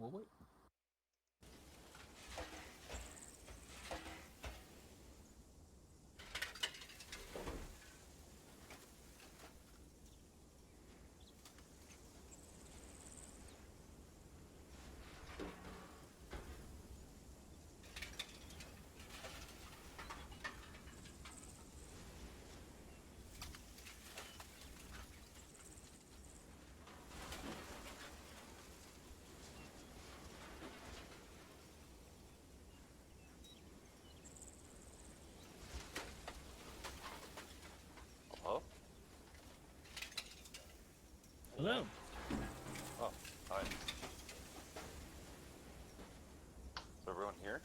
We'll wait. Hello? Hello. Oh, hi. Is everyone here?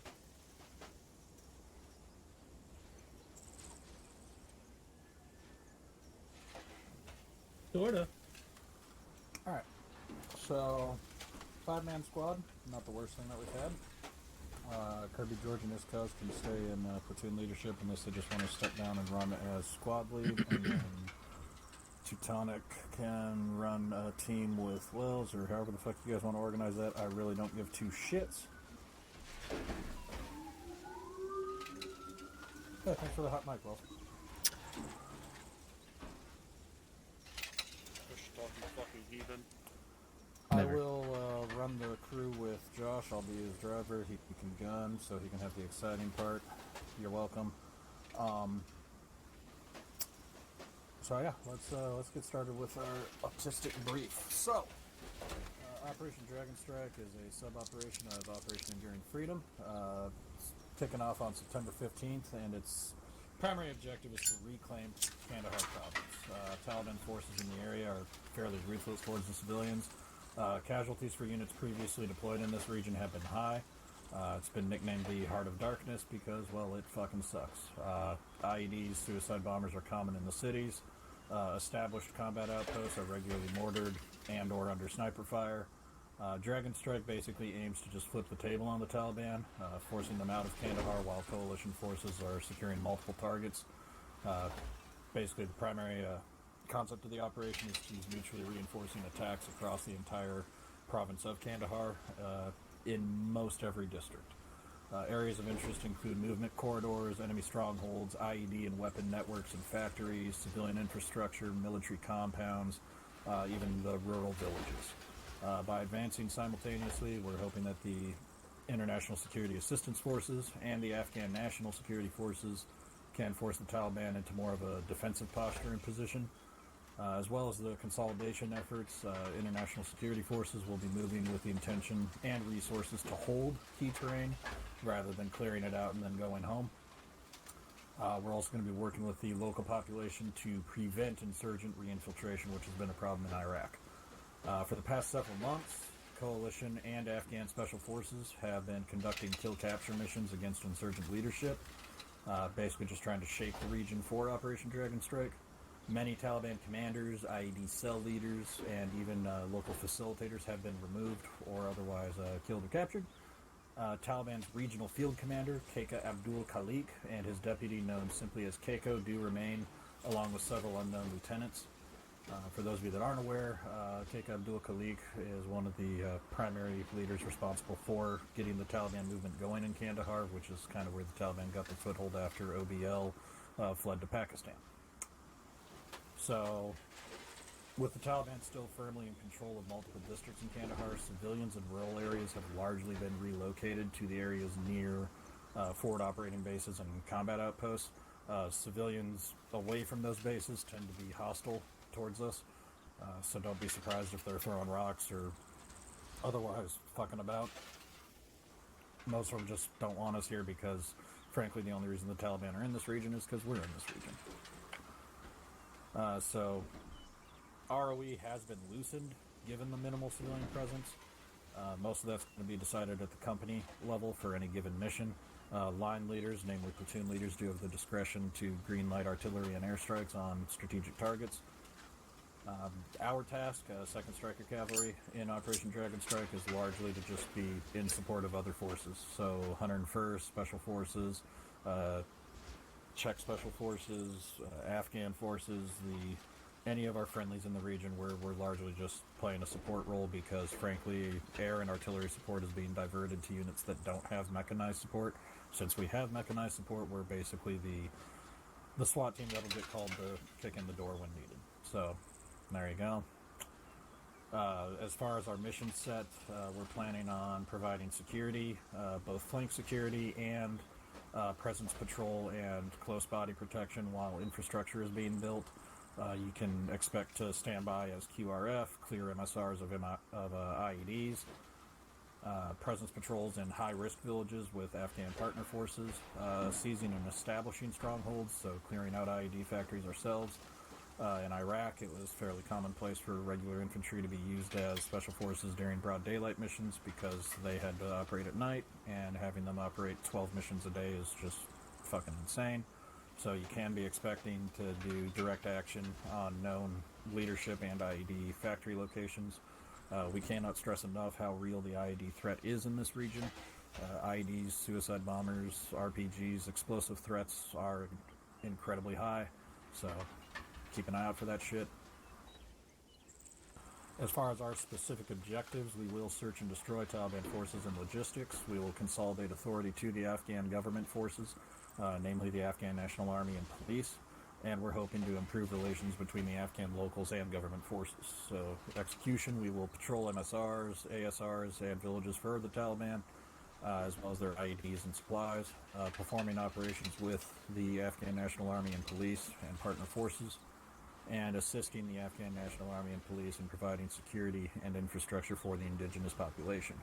Sorta. Alright. So, 5-man squad, not the worst thing that we've had. Kirby, George, and Iskos can stay in platoon leadership unless they just want to step down and run as squad lead. And then Teutonic can run a team with Wells, or however the fuck you guys want to organize that. I really don't give two shits. Yeah, thanks for the hot mic, Wells. Push talking fucking heathen. I will run the crew with Josh. I'll be his driver. He can gun, so he can have the exciting part. You're welcome. So yeah, let's get started with our autistic brief. So, Operation Dragon Strike is a sub-operation of Operation Enduring Freedom. It's kicking off on September 15th, and its primary objective is to reclaim Kandahar province. Taliban forces in the area are fairly ruthless towards the civilians. Casualties for units previously deployed in this region have been high. It's been nicknamed the Heart of Darkness because, well, it fucking sucks. IEDs, suicide bombers are common in the cities. Established combat outposts are regularly mortared and or under sniper fire. Dragon Strike basically aims to just flip the table on the Taliban, forcing them out of Kandahar while coalition forces are securing multiple targets. Basically, the primary concept of the operation is to use mutually reinforcing attacks across the entire province of Kandahar in most every district. Areas of interest include movement corridors, enemy strongholds, IED and weapon networks and factories, civilian infrastructure, military compounds, even the rural villages. By advancing simultaneously, we're hoping that the International Security Assistance Forces and the Afghan National Security Forces can force the Taliban into more of a defensive posture and position. As well as the consolidation efforts, international security forces will be moving with the intention and resources to hold key terrain rather than clearing it out and then going home. We're also going to be working with the local population to prevent insurgent reinfiltration, which has been a problem in Iraq. For the past several months, Coalition and Afghan Special Forces have been conducting kill-capture missions against insurgent leadership, basically just trying to shape the region for Operation Dragon Strike. Many Taliban commanders, IED cell leaders, and even local facilitators have been removed or otherwise killed or captured. Taliban's regional field commander, Keika Abdul Khalik, and his deputy, known simply as Keiko, do remain, along with several unknown lieutenants. For those of you that aren't aware, Keika Abdul Khalik is one of the primary leaders responsible for getting the Taliban movement going in Kandahar, which is kind of where the Taliban got their foothold after OBL fled to Pakistan. So, with the Taliban still firmly in control of multiple districts in Kandahar, civilians in rural areas have largely been relocated to the areas near forward operating bases and combat outposts. Civilians away from those bases tend to be hostile towards us, so don't be surprised if they're throwing rocks or otherwise fucking about. Most of them just don't want us here because, frankly, the only reason the Taliban are in this region is because we're in this region. So, ROE has been loosened, given the minimal civilian presence. Most of that's going to be decided at the company level for any given mission. Line leaders, namely platoon leaders, do have the discretion to green-light artillery and airstrikes on strategic targets. Our task, 2nd Striker Cavalry, in Operation Dragon Strike is largely to just be in support of other forces. So 101st, Special Forces, Czech Special Forces, Afghan Forces, the any of our friendlies in the region. We're largely just playing a support role because, frankly, air and artillery support is being diverted to units that don't have mechanized support. Since we have mechanized support, we're basically the SWAT team that'll get called to kick in the door when needed. So, there you go. As far as our mission set, we're planning on providing security, both flank security and presence patrol and close body protection while infrastructure is being built. You can expect to stand by as QRF, clear MSRs of IEDs, presence patrols in high-risk villages with Afghan partner forces, seizing and establishing strongholds, so clearing out IED factories ourselves. In Iraq, it was fairly commonplace for regular infantry to be used as special forces during broad daylight missions because they had to operate at night, and having them operate 12 missions a day is just fucking insane. So you can be expecting to do direct action on known leadership and IED factory locations. We cannot stress enough how real the IED threat is in this region. IEDs, suicide bombers, RPGs, explosive threats are incredibly high, so keep an eye out for that shit. As far as our specific objectives, we will search and destroy Taliban forces and logistics. We will consolidate authority to the Afghan government forces, namely the Afghan National Army and police, and we're hoping to improve relations between the Afghan locals and government forces. So, execution, we will patrol MSRs, ASRs, and villages for the Taliban, as well as their IEDs and supplies, performing operations with the Afghan National Army and police and partner forces, and assisting the Afghan National Army and police in providing security and infrastructure for the indigenous population.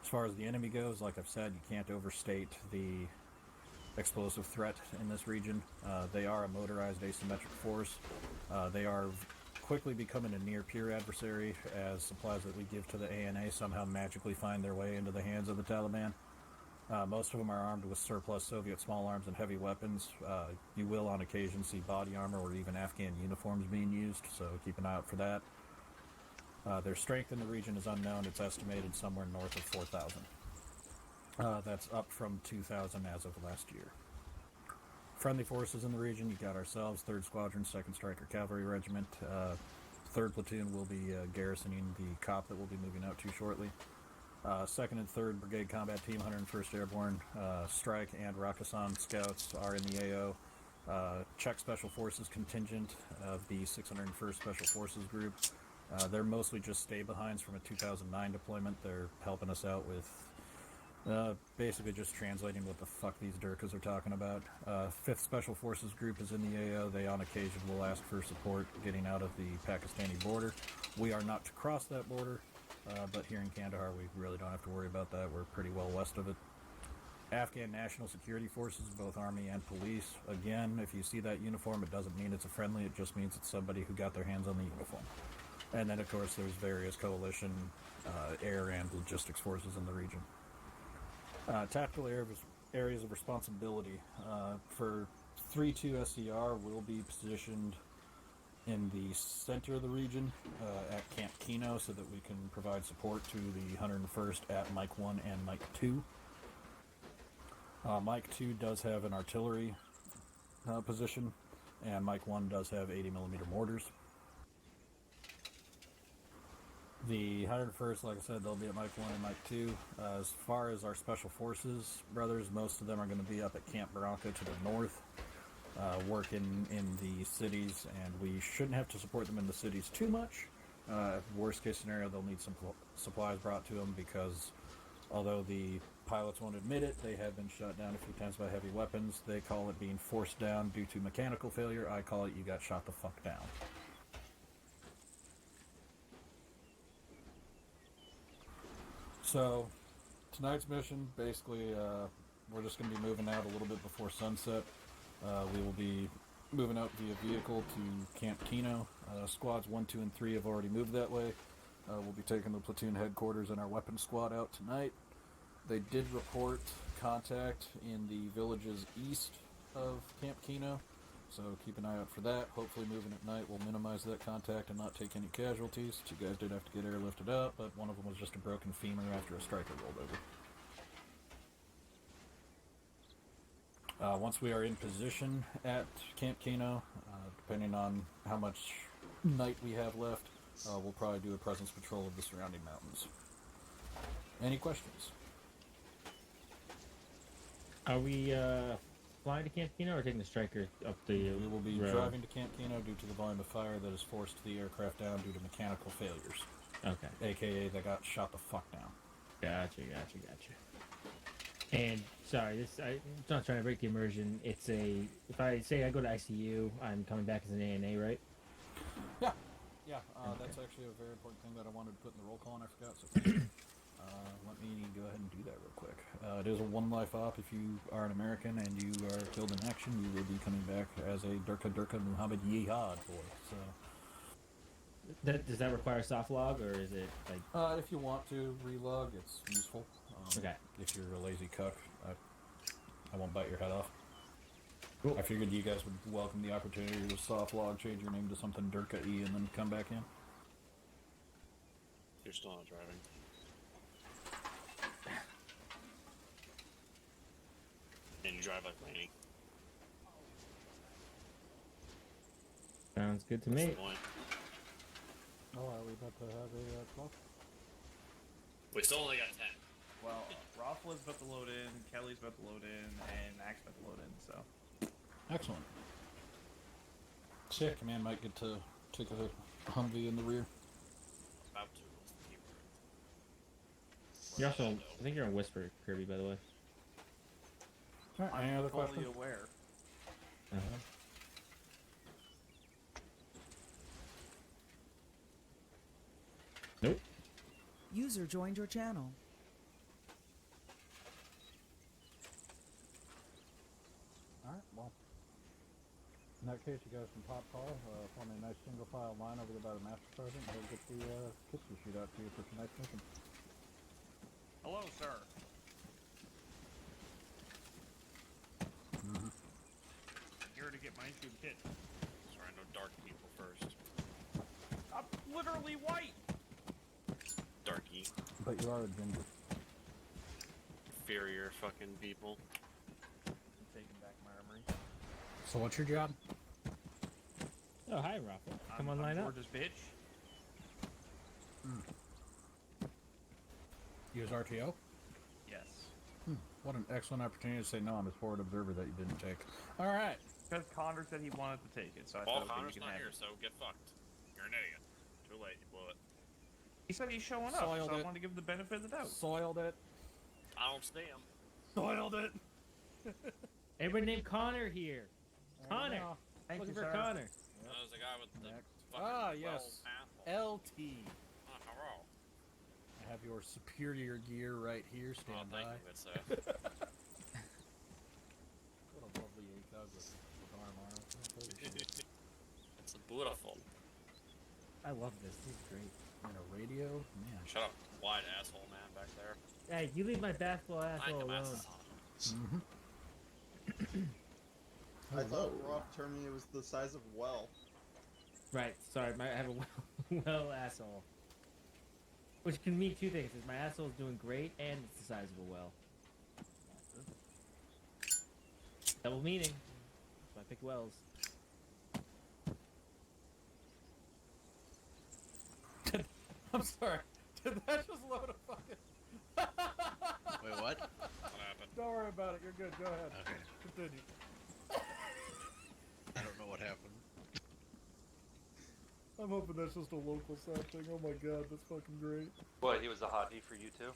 As far as the enemy goes, like I've said, you can't overstate the explosive threat in this region. They are a motorized asymmetric force. They are quickly becoming a near-peer adversary as supplies that we give to the ANA somehow magically find their way into the hands of the Taliban. Most of them are armed with surplus Soviet small arms and heavy weapons. You will on occasion see body armor or even Afghan uniforms being used, so keep an eye out for that. Their strength in the region is unknown. It's estimated somewhere north of 4,000. That's up from 2,000 as of last year. Friendly forces in the region, you got ourselves, 3rd Squadron, 2nd Stryker Cavalry Regiment. 3rd Platoon will be garrisoning the COP that we'll be moving out to shortly. 2nd and 3rd Brigade Combat Team, 101st Airborne, Strike, and Raksan Scouts are in the AO. Czech Special Forces contingent of the 601st Special Forces Group. They're mostly just stay-behinds from a 2009 deployment. They're helping us out with basically just translating what the fuck these Durkas are talking about. 5th Special Forces Group is in the AO. They on occasion will ask for support getting out of the Pakistani border. We are not to cross that border. But here in Kandahar, we really don't have to worry about that. We're pretty well west of it. Afghan National Security Forces, both Army and police. Again, if you see that uniform, it doesn't mean it's a friendly. It just means it's somebody who got their hands on the uniform. And then, of course, there's various coalition air and logistics forces in the region. Tactical areas of responsibility. For 3-2 SCR, will be positioned in the center of the region at Camp Kino so that we can provide support to the 101st at Mike 1 and Mike 2. Mike 2 does have an artillery position, and Mike 1 does have 80mm mortars. The 101st, like I said, they'll be at Mike 1 and Mike 2. As far as our special forces brothers, most of them are going to be up at Camp Barranca to the north. Working in the cities, and we shouldn't have to support them in the cities too much. Worst case scenario, they'll need some supplies brought to them because although the pilots won't admit it, they have been shot down a few times by heavy weapons. They call it being forced down due to mechanical failure. I call it you got shot the fuck down. So tonight's mission, basically, we're just going to be moving out a little bit before sunset. We will be moving out via vehicle to Camp Kino. Squads 1, 2, and 3 have already moved that way. We'll be taking the platoon headquarters and our weapons squad out tonight. They did report contact in the villages east of Camp Kino, so keep an eye out for that. Hopefully moving at night will minimize that contact and not take any casualties. 2 guys did have to get airlifted up, but one of them was just a broken femur after a striker rolled over. Once we are in position at Camp Kino, depending on how much night we have left, we'll probably do a presence patrol of the surrounding mountains. Any questions? Are we flying to Cantina or taking the Striker up the We will be road? driving to Camp Kino due to the volume of fire that has forced the aircraft down due to mechanical failures. Okay. AKA, they got shot the fuck down. Gotcha. And sorry, I'm not trying to break the immersion. It's if I say I go to ICU, I'm coming back as an ANA, right? Yeah, that's actually a very important thing that I wanted to put in the roll call and I forgot, so thank you. Let me go ahead and do that real quick. It is a one-life op. If you are an American and you are killed in action, you will be coming back as a Durka Muhammad Yihad boy. So, Does that require soft log or is it like? if you want to relog, it's useful. Okay. If you're a lazy cuck, I won't bite your head off. Cool. I figured you guys would welcome the opportunity to soft log, change your name to something Durka-y, and then come back in. You're still not driving. And you drive like Laney. Sounds good to What's me. the point? Oh, are we about to have a 12? We still only got 10. Well, Rothwell's about to load in, Kelly's about to load in, and Mac's about to load in, so. Excellent. So yeah, Command might get to take a Humvee in the rear. About to. What's the keyword? You're also, I think you're on Whisper, Kirby, by the way. Alright, any other fully questions? aware. Nope. User joined your channel. Alright, well. In that case, you guys can pop car, form a nice single file line over there by the Master Sergeant, and he'll get the kits to shoot out to you for tonight's mission. Hello, sir. Here to get my tube kit. Sorry, no dark people first. I'm literally white! Darky. But you are a ginger. Inferior fucking people. I'm taking back my armory. So what's your job? Oh, hi, Rafa. Come on, I'm line up. George's bitch. Use RTO? Yes. What an excellent opportunity to say no, I'm a forward observer that you didn't take. Alright. Because Connor said he wanted to take it, so I Paul thought, okay, Connor's you can not have here, it. so get fucked. You're an idiot. Too late, you blew it. He said he's showing up, Soiled so I it. wanted to give him the benefit of the doubt. Soiled it. I don't see him. Soiled it. Everybody named Connor here. Connor. Thank Looking you, for sir. Connor. There's a guy with the Next. fucking Ah, yes. apple. LT. Hello. I have your superior gear right here. Oh, Stand thank by. you, good sir. What a lovely ACOG with armor. It's beautiful. I love this. This is great. And a radio? Man. Shut up, wide asshole man back there. Hey, you leave my basketball Thank asshole you, alone. man. I thought Roth told me it was the size of well. Right. Sorry, I have a well asshole. Which can mean two things: is my asshole is doing great, and it's the size of a well. Double meaning. So I pick wells. I'm sorry. Did that just load a fucking... Wait, what? What happened? Don't worry about it. You're good. Go ahead. Okay. Continue. I don't know what happened. I'm hoping that's just a local side thing. Oh my god, that's fucking great. What, he was a hottie for you too?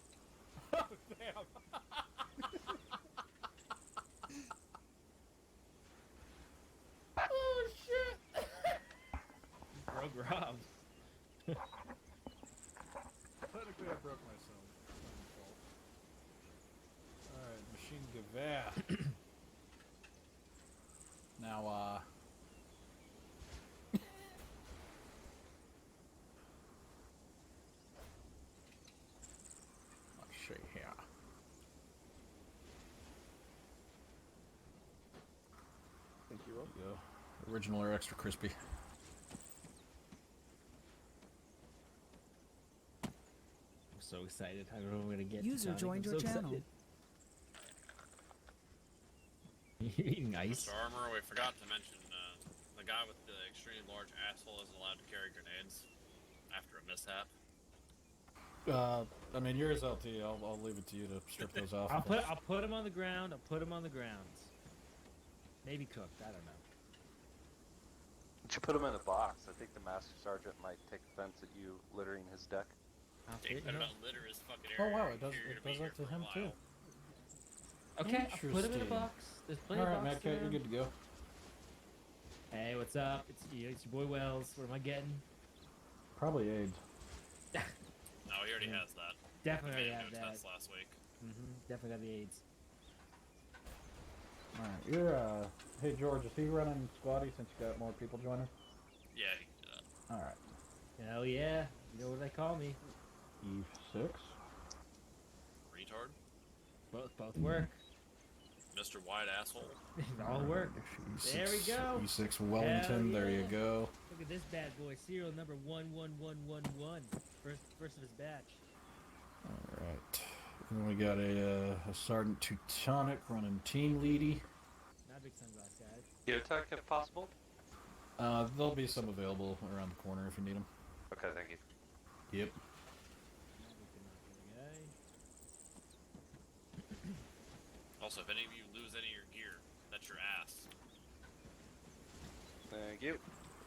Oh, damn. Oh, shit. Broke Rob. Technically, I broke myself. Alright, machine gewehr. Now, let's see here. Thank you, Roth. Go. Original or extra crispy? I'm so excited. I don't know what I'm gonna get. User Sonic. joined I'm your so channel. excited. You're eating ice. Mr. Armor, we forgot to mention the the guy with the extremely large asshole isn't allowed to carry grenades after a mishap. I mean, yours LT. I'll leave it to you to strip those off. I'll put him on the ground. I'll put him on the ground. Maybe cooked. I don't know. Did you put him in a box? I think the master sergeant might take offense at you littering his deck. I'll He fit, better you know. not litter his fucking Oh area. wow, or it does you're gonna be that to here for a him too. while. Okay, I'll put him in a Interesting. box. There's plenty All right, of Matt boxes Cat, you're around. good to go. Hey, what's up? It's your boy Wells. What am I getting? Probably AIDS. No, he already has that. Definitely He made have a no that. test last week. Definitely got the AIDS. All right, you're Hey George, is he running squatty since you got more people joining? Yeah, he can do that. All right. Hell yeah. You know what they call me? E6. Retard. Both work. Mr. Wide Asshole. They all work. There we go. E6 Wellington. Hell There you yeah. go. Look at this bad boy. Serial number 11111. First of his batch. All right. And we got a Sergeant Teutonic running team leady. Not big sunglass guys. Geotech, if possible. There'll be some available around the corner if you need them. Okay, thank you. Yep. Also, if any of you lose any of your gear, that's your ass. Thank you.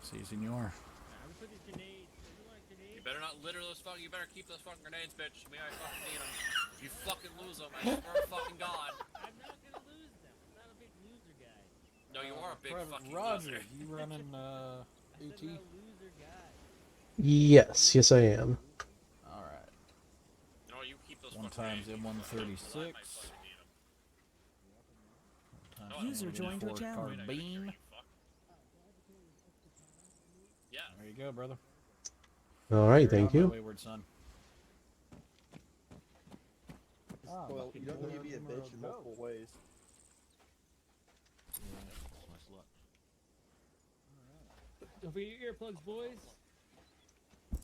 Si, senor. I'm gonna put these grenades. You want grenades? You better not litter those fucking. You better keep those fucking grenades, bitch. Me, I fucking need them. If you fucking lose them, I swear to fucking God. I'm not gonna lose them. I'm not a big loser guy. No, you are a big Private fucking Roger, loser. you running I AT? said I'm not a loser guy. Yes, I am. All right. You know, you keep those One fucking times grenades. M136. User joined your channel. Carbine. Yeah. There you go, brother. All right, You're thank on my you. wayward son. Well, you don't need to be a bitch in multiple ways. Don't forget your earplugs, boys. The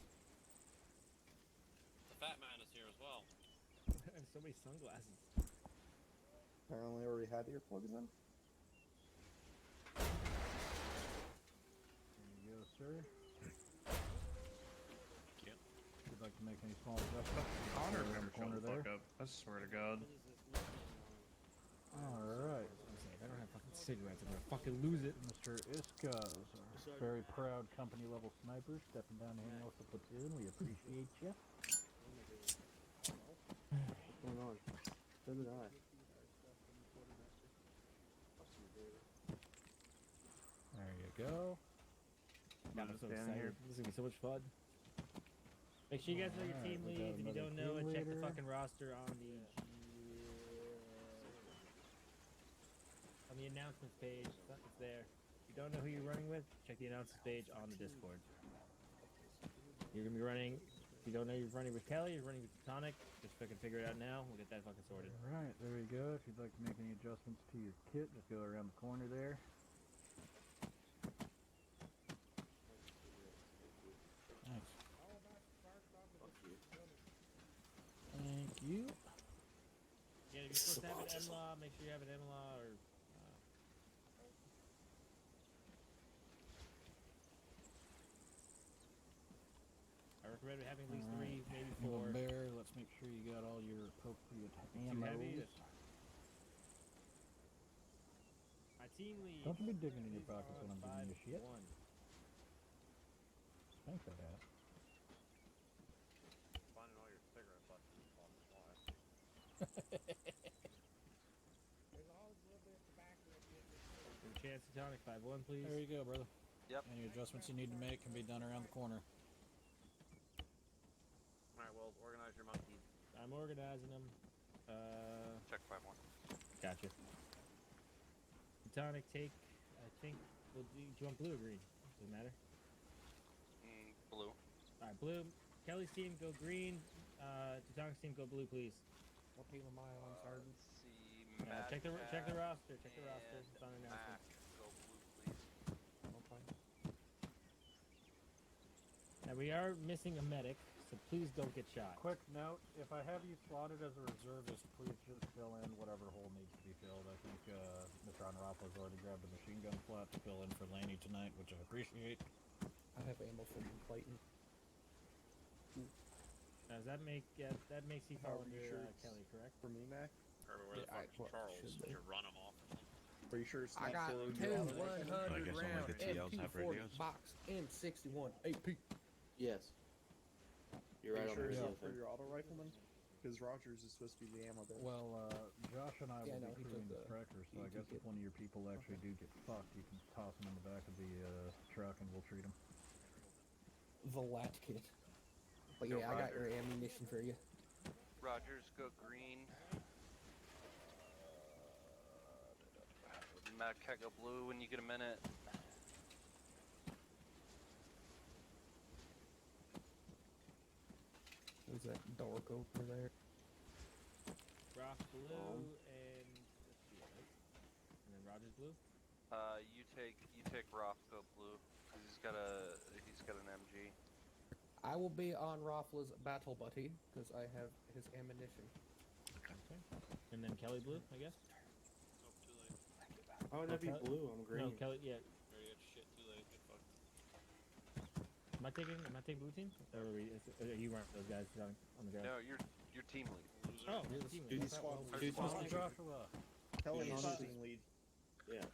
fat man is here as well. I have so many sunglasses. Apparently already had earplugs in. There you go, sir. If you'd like to make any small adjustments, Connor in never the corner shut the there. fuck up. I swear to God. Alright, If I don't have fucking cigarettes, I'm gonna fucking lose it. Mr. Iskaz, our very proud company level sniper, stepping down to hang out with the platoon. We appreciate you. What's going on? So did I. There you go. I'm so Down excited. here. This is gonna be so much fun. Make sure you guys know your Alright, team we got leads. If you another don't know it, team check the leader. fucking roster on the announcements page. It's there. If you don't know who you're running with, check the announcements page on the Discord. You're gonna be running. If you don't know you're running with Kelly, you're running with Teutonic. Just fucking figure it out now. We'll get that fucking sorted. Alright, there you go. If you'd like to make any adjustments to your kit, just go around the corner there. Nice. Thank you. Yeah, if you're supposed to have an MLA, make sure you have an MLA or. I recommend having at least three, maybe Little four. bear, let's make sure you got all your appropriate Too ammo. heavy? My team lead. Don't you be digging in your pockets when I'm giving you shit. 5-1. Thanks, that ass. Finding all your cigarette butts in the fucking fly. Give a chance to Teutonic 5-1, please. There you go, brother. Yep. Any adjustments you need to make can be done around the corner. Alright, well, organize your monkey. I'm organizing them. Check 5-1. Gotcha. Teutonic, take. I think. Well, do you want blue or green? Doesn't matter. Blue. Alright, blue. Kelly's team, go green. Teutonic's team, go blue, please. What team am I on, Sergeant? Let's see. Check the roster. Check the roster. and It's on announcements. Mac. Go blue, please. Now we are missing a medic, so so please don't get shot. Quick note, if I have you slotted as a reservist, please just fill in whatever hole needs to be filled. I think Mr. Honoraplo's already grabbed the machine gun slot to fill in for Lanny tonight, which I appreciate. I have ammo for you, Clayton. Does that make that makes you fall Are you under sure Kelly, correct? For me, Mac? Or where the fuck is Charles? Did you run him off or something? Are you sure it's I not got full of two your 100 guess only round the TLs have MP40 radios. box M61 AP. Yes. You're right Are you on sure the it's radio not for thing. your auto rifleman? Because Rogers is supposed to be the ammo bearer. Well, Josh and I Yeah, will no, be he crewing took the the- tracker, so I he guess took if one of your people actually do get fucked, you can toss them in the back of the truck and we'll treat them. The lat kit. But Go yeah, I got Roger. your ammunition for you. Rogers, go green. Mad Cat, go blue when you get a minute. Who's that dark over there? Rock blue and let's see, right? And then Rogers blue. You take Roth, go blue, cause he's got an MG. I will be on Raffla's battle buddy because I have his ammunition. Okay. And then Kelly blue, I guess. Oh, too late. How would that be Okay. blue? I'm green. No, Kelly. Yeah. Already got shit. Too late. Get fucked. Am I taking blue team? Or are you running those guys on the ground? No, you're team lead. Loser. Oh, You're the team Duty lead. squad. Duty Mr. squad. Joshua, Kelly Yeah, is no, the team lead.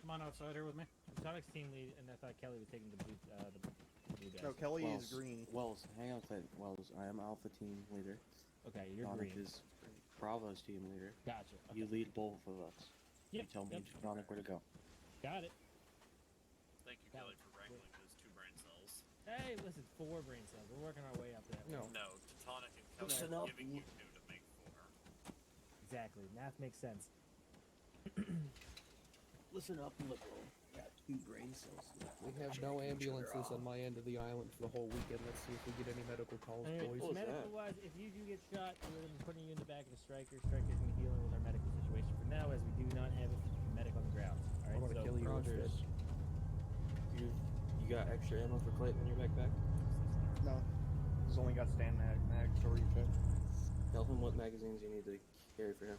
come on outside here with me. Sonic's team lead, and I thought Kelly was taking the blue guys. No, Kelly Wells, is green. Wells, hang on, Clint. Wells, I am Alpha team leader. Okay, you're Sonic green. is Bravo's team leader. Gotcha. Okay. You lead both of us. Yep, You tell me, yep. Sonic, where to go. Got it. Thank you, Kelly, for wrangling those 2 brain cells. Hey, listen, 4 brain cells. We're working our way up there. No. No, Tonic and Kelly Listen are up, giving you 2 to make 4. Exactly. Math makes sense. Listen up, liberal. Got 2 brain cells. We have no ambulances on my end of the island for the whole weekend. Let's see if we get any medical calls, Alright, boys. What was medical wise, if you do get shot, we're going to be putting you in the back of the Striker. Striker's going to be dealing with our medical situation for now, as we do not have a medic on the ground. I'm Alright, gonna so kill you Rogers, instead. you got extra ammo for Clayton in your backpack? No. He's only got stand mag, story check. Tell him what magazines you need to carry for him.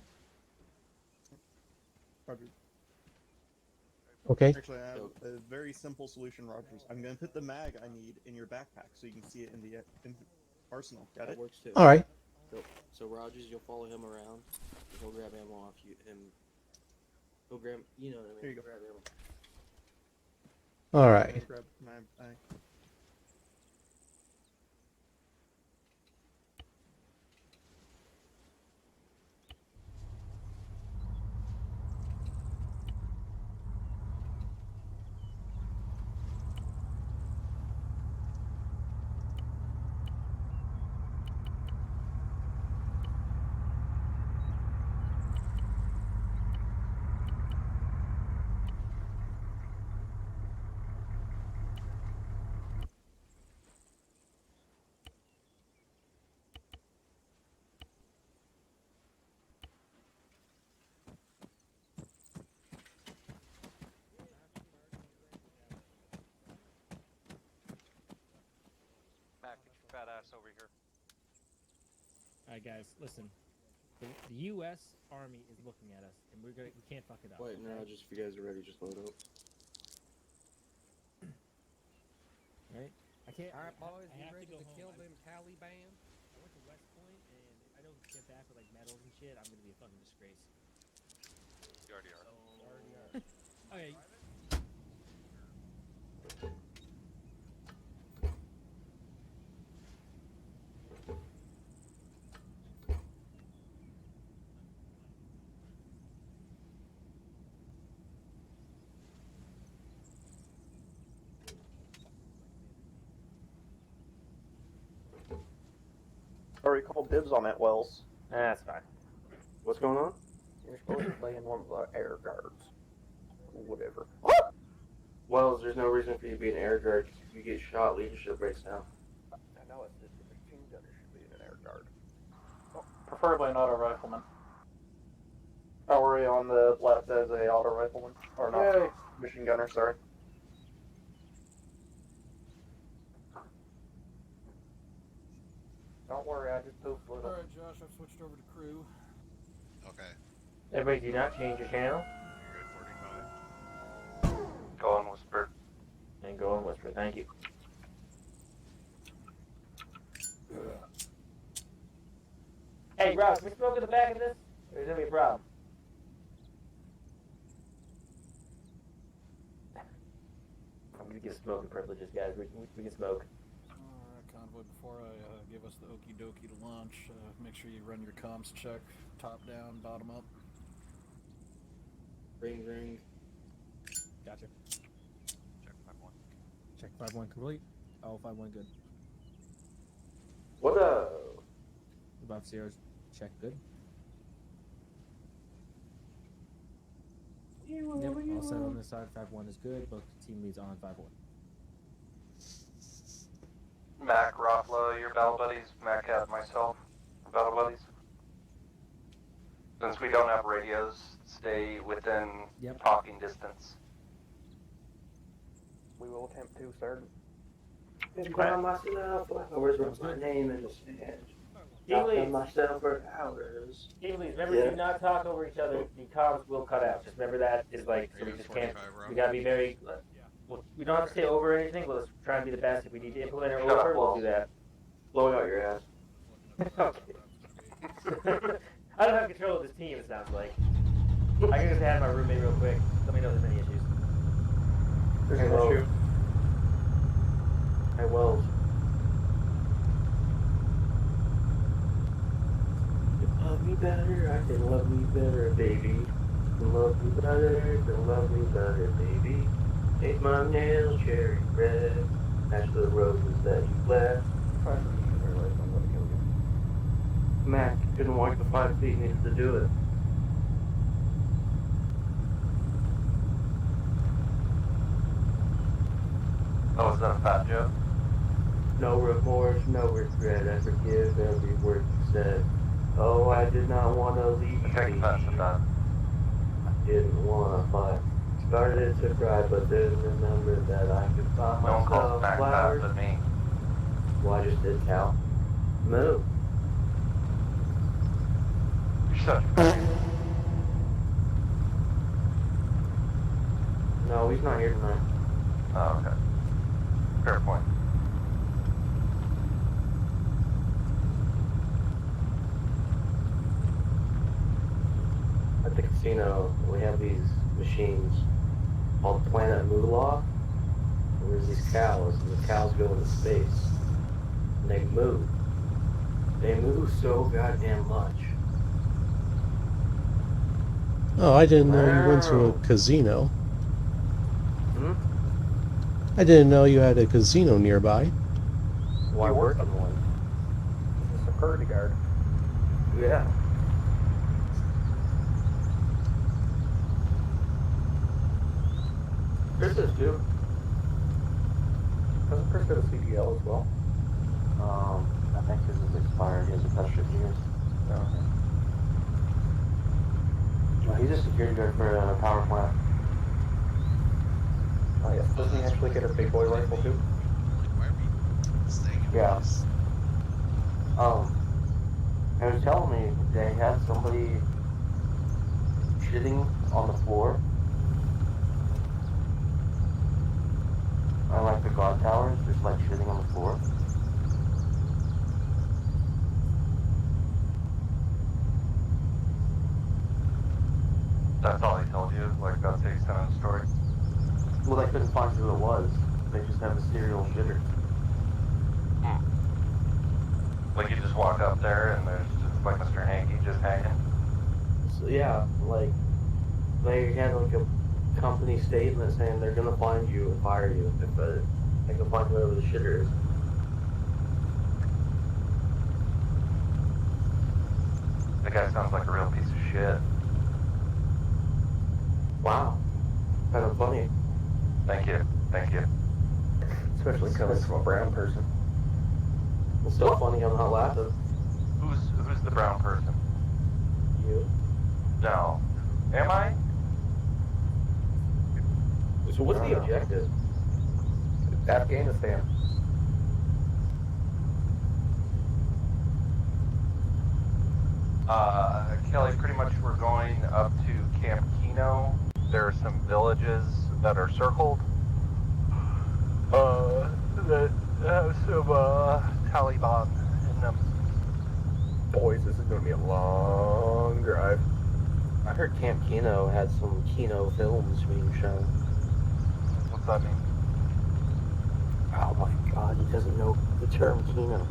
Roger. Okay. Actually, I have a very simple solution, Rogers. I'm going to put the mag I need in your backpack so you can see it in the arsenal. Got That it? works too. All right. So Rogers, you'll follow him around. He'll grab ammo off you. He'll grab, you know what I mean. Here you go. Grab ammo. All right. Let's grab my mag. Mac, get your fat ass over here. Alright, guys, listen. The U.S. Army is looking at us, and we can't fuck it up. Wait, no, okay? just if you guys are ready, just load up. Right? I can't. Alright, boys, I you have ready to, to go kill home. them Taliban? I went to West Point, and if I don't get back with like medals and shit, I'm gonna be a fucking disgrace. You already are. Okay. Already called dibs on that, Wells. That's fine. What's going on? You're supposed to play in one of the air guards. Whatever. Wells, there's no reason for you to be an air guard. If you get shot, leadership breaks down. I know it's just a machine gunner should be in an air guard. Preferably not a rifleman. Oh, were you on the left as a auto rifleman? Or not? Yay. Machine gunner, sorry. worry, I just pooped a little. Alright, Josh, I've switched over to crew. Okay. Everybody, do not change your channel. You're at 45. Go on, Whisper. And go and whisper. Thank you. Hey, Rob, can we smoke in the back of this? Or is there gonna be a problem? I'm gonna give smoking privileges, guys. We can smoke. Alright, Convoy, before I give us the okie dokie to launch, make sure you run your comms check, top down, bottom up. Ring, ring. Gotcha. Check 5-1. Check 5-1 complete. Oh, 5-1 good. What up? Above zeros, check good. Yep, all set on this side. 5-1 is good. Both team leads on 5-1. Mac, Rothla, your battle buddies. Mac, myself, battle buddies. Since we don't have radios, stay within talking distance. We will attempt to, sir. Found myself. I was wrote my name in the sand. Found myself for hours. Please remember, do not talk over each other. The comms will cut out. Just remember that. It's like, so we just can't. We gotta be very. We don't have to say over anything. We'll just try and be the best. If we need to implement it over, we'll do that. Blowing out your ass. Okay. I don't have control of this team, it sounds like. I can just add my roommate real quick. Let me know if there's any issues. There's an issue. Hey, Wells. You love me better, I can love me better, baby. You can love me better, you can love me better, baby. Paint my nails cherry red. Match the roses that you left. Try to keep your life, I'm gonna kill you. Mac couldn't walk the 5 feet, needed to do it. Oh, is that a fat joke? No remorse, no regret. I forgive every word you said. Oh, I did not want to leave. Take offense at that. I didn't want to fight. Started to cry, but then remembered that I could find No one calls myself Mac fat flowers. but me. Well, I just did, Cal. Move. You're such a bitch. No, he's not here tonight. Oh, okay. Fair point. At the casino, we have these machines called Planet Moolah. And there's these cows, and the cows go into space. And they move. They move so goddamn much. Oh, I didn't know you went to a casino. Hmm? I didn't know you had a casino nearby. Why work on one? It's a security guard. Yeah. Chris is too. Doesn't Chris go to CDL as well? I think his is expired. He has a past 50 years. No. Okay. No, he's a security guard for a power plant. Oh yes. Doesn't he actually get a big boy rifle too? Why are we staying in Yeah. place? He was telling me they had somebody shitting on the floor. I like the guard towers, just like shitting on the floor. That's all he told you? Like, that's how you sent him the story? Well, they couldn't find who it was. They just have a serial shitter. Like, you just walk up there and there's just, like, Mr. Hanky just hanging? So, yeah, like, they had like a company statement saying they're gonna find you and fire you if they can find whoever the shitter is. The guy sounds like a real piece of shit. Wow. Kind of funny. Thank you. Thank you. Especially coming from a brown person. It's so funny I'm not laughing. Who's the brown person? You. No. Am I? So what's the objective? Afghanistan. Kelly, pretty much we're going up to Camp Kino. There are some villages that are circled. That have some, Taliban in them. Boys, this is gonna be a long drive. I heard Camp Kino had some Kino films being shown. What's that mean? Oh my god, he doesn't know the term Kino.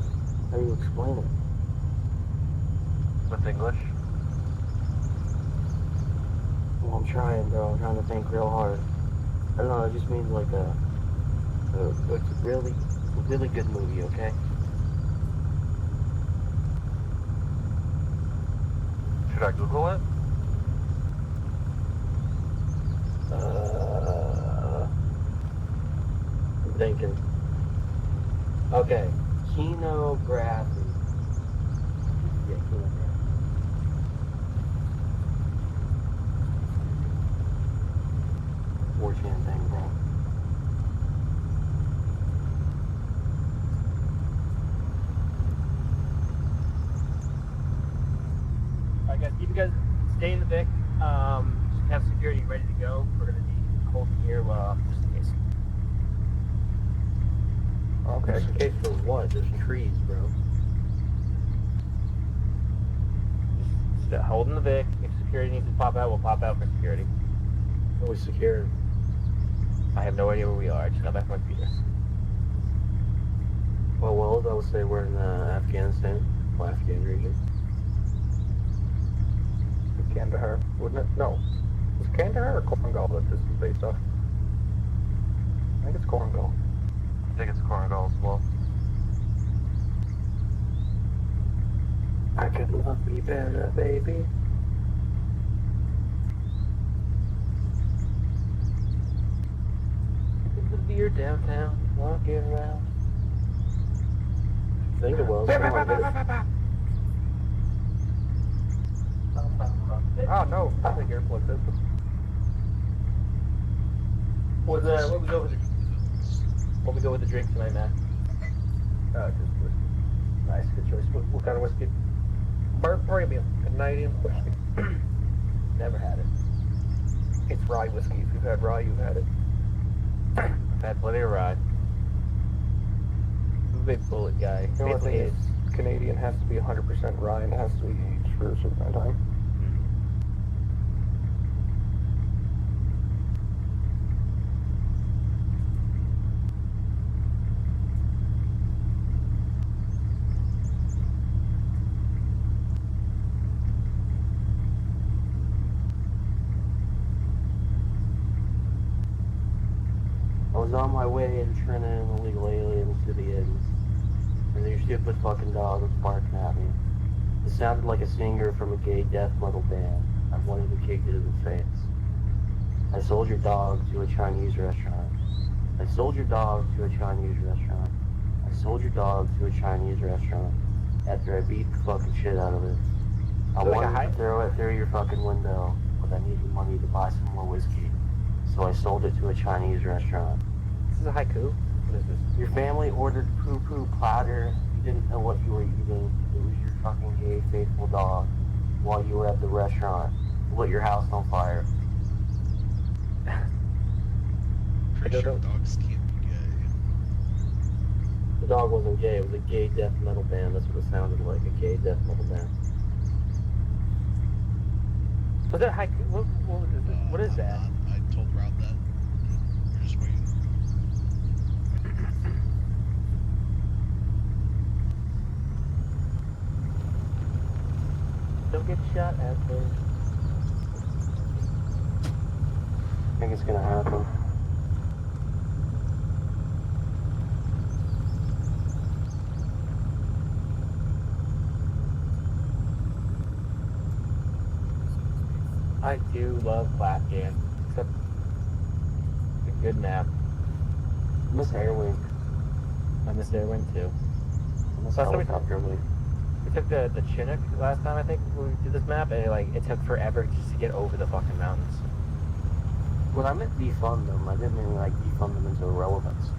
How do you explain it? With English? Well, I'm trying, bro. I'm trying to think real hard. I don't know, it just means like it's a really good movie, okay? Should I Google it? I'm thinking. Okay, Kinography. Yeah, Kinography. 4chan thing, bro. Alright guys, keep you guys stay in the Vic. Just have security ready to go. We're gonna need holding here just in case. Okay, in case for what? There's trees, bro. Just holding the Vic. If security needs to pop out, we'll pop out for security. Always secure. I have no idea where we are. I just got back from my computer. Well, I would say we're in Afghanistan, or Afghan region. Kandahar, wouldn't it? No. Is Kandahar or Korangal that this is based off? I think it's Korangal. I think it's Korangal as well. I could love me better, baby. The beer downtown, walking around. I think it was. Oh no, I think airplane system. What we go with the drink tonight, Matt? Just whiskey. Nice, good choice. What kind of whiskey? Premium Canadian whiskey. Never had it. It's rye whiskey. If you've had rye, you've had it. I've had plenty of rye. I'm a big bullet guy. The only thing Basically, is, Canadian has to be 100% rye and has to be aged for a certain amount of time. I was on my way in turning illegal aliens to the ends, and their stupid fucking dog was barking at me. It sounded like a singer from a gay death metal band. I wanted to kick it in the face. I sold your dog to a Chinese restaurant. I sold your dog to a Chinese restaurant. I sold your dog to a Chinese restaurant after I beat the fucking shit out of it. I wanted to throw it through your fucking window, but I needed money to buy some more whiskey. So I sold it to a Chinese restaurant. this is a haiku. What is this? Your family ordered poo-poo platter. You didn't know what you were eating. It was your fucking gay, faithful dog while you were at the restaurant. Lit your house on fire. Pretty sure dogs can't be gay. The dog wasn't gay. It was a gay death metal band. That's what it sounded like, a gay death metal band. Was that haiku? What is that? I told Rob that. We're just waiting. Don't get shot at first. I think it's gonna happen. I do love Clapgan, except it's a good map. I miss Airwing. I miss Airwing too. I miss Last time Helicopter Wing. we took the Chinook last time, I think, when we did this map, and it took forever just to get over the fucking mountains. When I meant defund them, I didn't mean like defund them into irrelevance.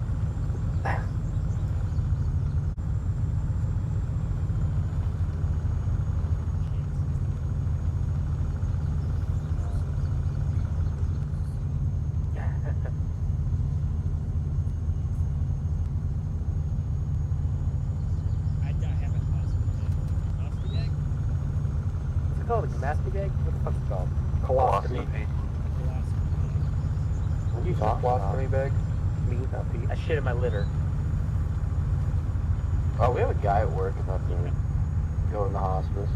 called? A nasty bag? What the fuck's it called? Colostomy. What are you talking about? Colostomy bag? Me, not Pete. I shit in my litter. Oh, we have a guy at work about to go in the hospice.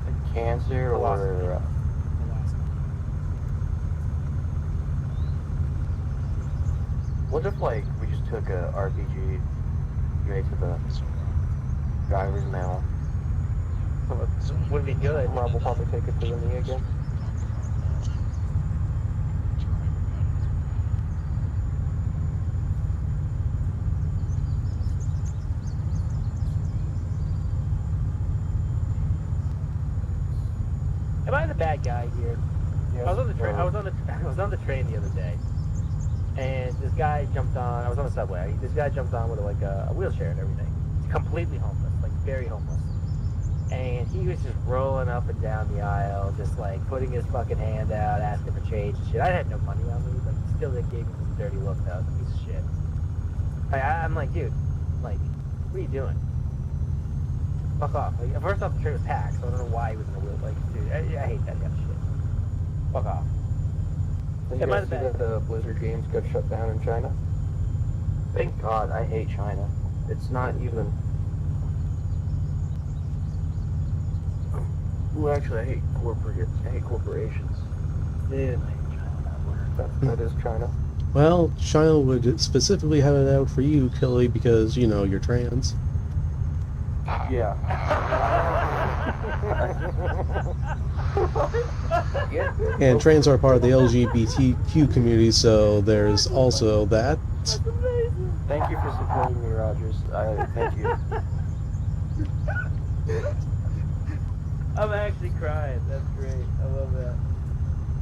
Like cancer or... what if, like, we just took a RPG straight to the driver's mail? Would be good. Rob will probably take it to the knee again. Am I the bad guy here? Yes. I was on the train. I was on the train the other day, and this guy jumped on. I was on the subway. This guy jumped on with like a wheelchair and everything. He's completely homeless, like very homeless. And he was just rolling up and down the aisle, just like putting his fucking hand out, asking for change and shit. I had no money on me, but still they gave me this dirty look that I was a piece of shit. I'm like, dude, like, what are you doing? Fuck off. Like, first off, the train was packed, so I don't know why he was in a wheel. Like, dude, I hate that kind of shit. Fuck off. Did you guys see that the Blizzard games got shut down in China? Thank God, I hate China. It's not even... Well, actually, I hate corporations. Yeah, That is China. Well, China would specifically have it out for you, Kelly, because, you know, you're trans. Yeah. And trans are part of the LGBTQ community, so there's also that. Thank you for supporting me, Rogers. Thank you. I'm actually crying. That's great. I love that.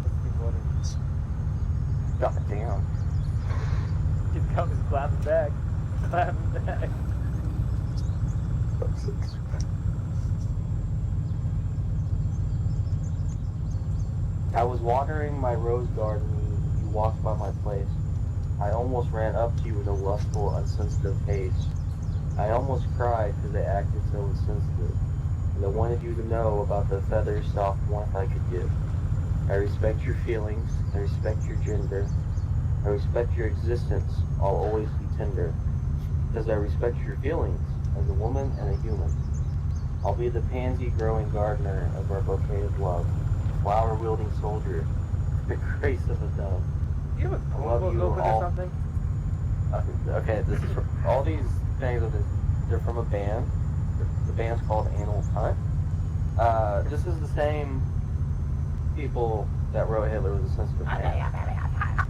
That's too funny. God damn. He's coming, clapping back. Clapping back. I was watering my rose garden when you walked by my place. I almost ran up to you with a lustful, unsensitive haze. I almost cried because they acted so insensitive. And I wanted you to know about the feathery soft warmth I could give. I respect your feelings. I respect your gender. I respect your existence. I'll always be tender. Because I respect your feelings as a woman and a human. I'll be the pansy-growing gardener of our bouquet of love. Flower-wielding soldier. The grace of a dove. You have a I love quote you open all. or something? Okay, this is from, all these things they're from a band. The band's called Animal Cunt. This is the same people that wrote Hitler was a sensitive man.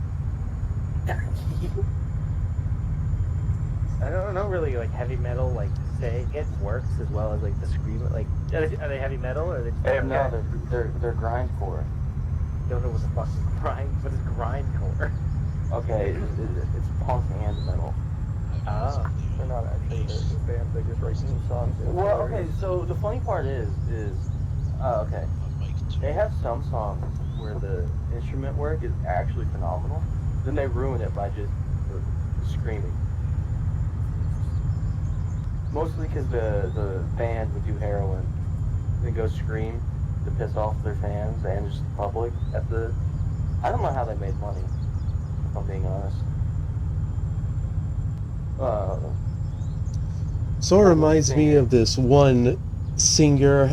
I don't know really like heavy metal like saying it works as well as like the scream like are they heavy metal or are they just No, they're grindcore. don't know what the fuck is what is grindcore? Okay, it's punk and metal. Oh. They're not actually the band, they just write new songs. Well, okay, so the funny part is okay, they have some songs where the instrument work is actually phenomenal. Then they ruin it by just screaming. Mostly because the band would do heroin, then go scream to piss off their fans and just the public at the... I don't know how they made money, if I'm being honest. Sort of reminds me of this one singer,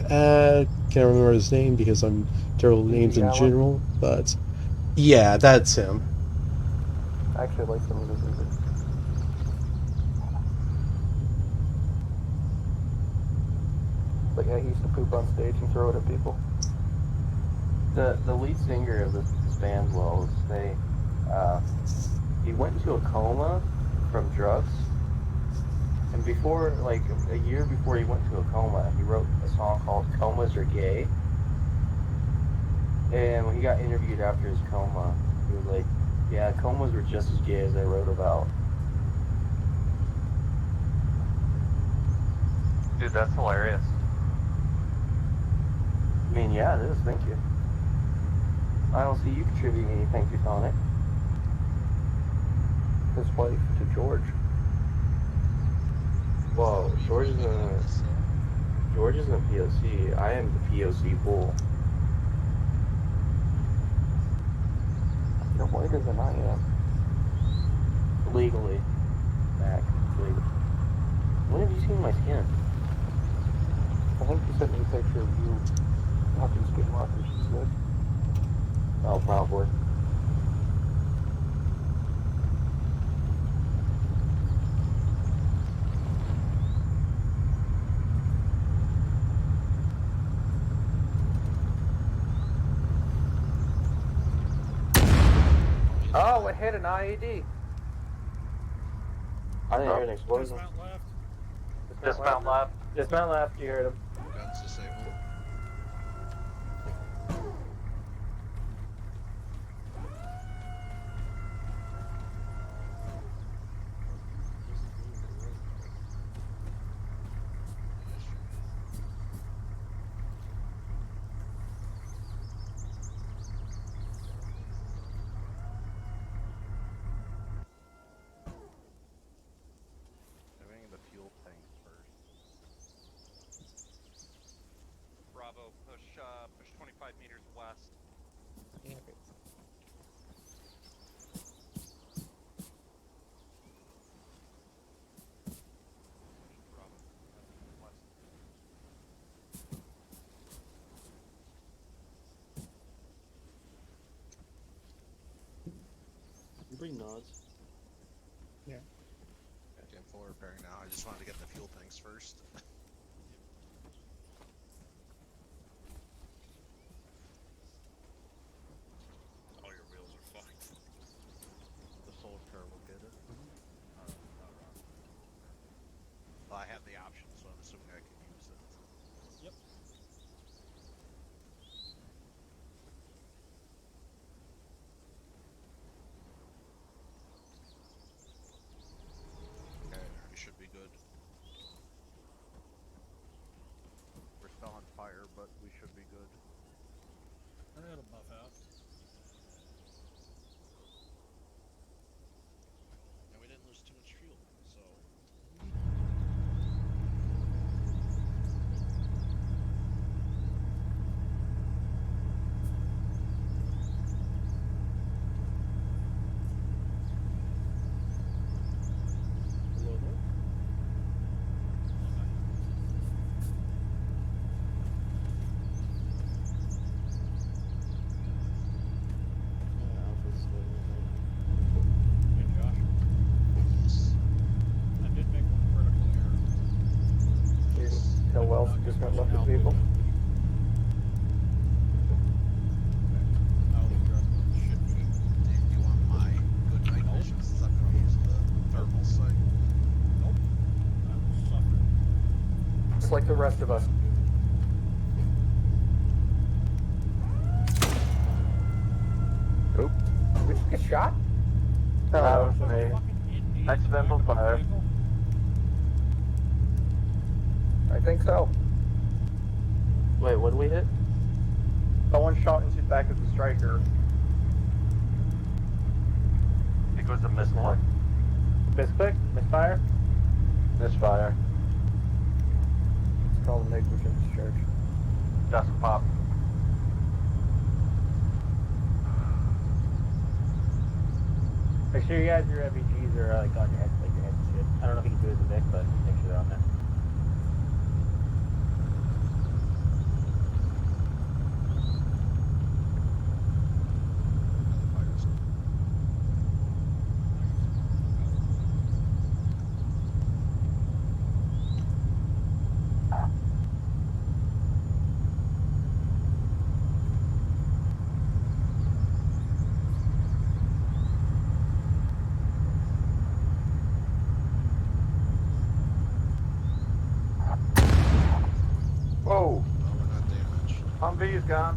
can't remember his name because I'm terrible with names in general, but yeah, that's him. I actually like some of his music. But yeah, he used to poop on stage and throw it at people. The lead singer of this band, he went into a coma from drugs. And before, like, a year before he went to a coma, he wrote a song called Comas Are Gay. And when he got interviewed after his coma, he was like, yeah, comas were just as gay as I wrote about. Dude, that's hilarious. I mean, yeah, it is, thank you. I don't see you contributing anything to Tonic. His wife to George. Whoa, George is George isn't a POC. I am the POC bull. You're whiter than I am. Legally. Mac. Legally. When have you seen my skin? I think you sent me a picture of you watching Skinwalker, she said. Oh, probably. Oh, it hit an IED. I didn't hear an explosion. Dismount left. Dismount left. Dismount left, you heard him. Guns disabled. Having the fuel tank first. Bravo, push 25 meters west. Yeah, okay. Bravo, west. You bring nods. Okay, I'm full repairing now. I just wanted to get the fuel tanks first. All your wheels are fucked. The soul car will get it. Well, I have the option, so I'm assuming I can use it. Yep. Okay, we should be good. We're still on fire, but we should be good. It'll buff out. And we didn't lose too much fuel, so. Hey, Josh. I did make one critical error. You tell Wells to just not left the vehicle. I'll address the ship sheet. Do you want my good night vision since I'm gonna use the thermal sight? Nope. I will suffer. Just like the rest of us. Oop. Did we just get shot? No, that was me. Fucking Indian Accidental vehicle. fire. I think so. Wait, what did we hit? Someone shot into the back of the striker. I think it was a misclick. Misclick? Misfire? Misfire. It's called a negligent discharge. Dust pop. Make sure you guys your FPGs are like on your head, like your head and shit. I don't know if you can do it as a Vic, but make sure they're on there. Whoa! No, we're not damaged. Humvee's gone.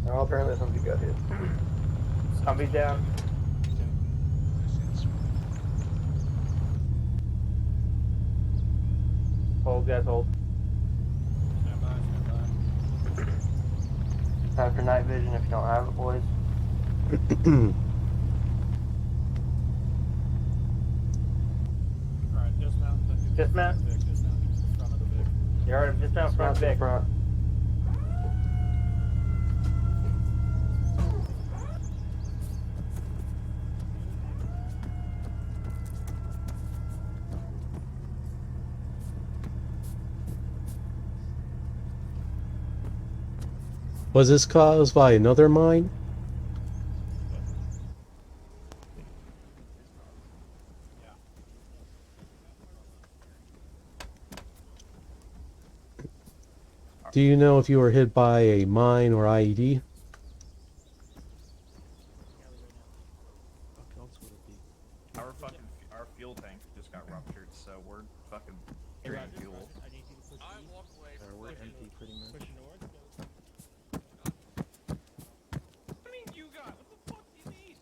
Oh, apparently somebody got hit. Humvee's down. I see the smoke. Hold, guys, hold. Stand by, stand by. Time for night vision if you don't have it, boys. Alright, dismount. Then Dismount. Vic, dismount to the front of the Vic. Jared, I'm just out front, Smash in Vic. front. Was this caused by another mine? Do you know if you were hit by a mine or IED? Our fuel tank just got ruptured, so we're fucking Hey, draining Roger, fuel. Roger, I need you to push I east. walk away from We're pushing. empty, pretty much. Push north. What do you mean you got? What the fuck do you mean?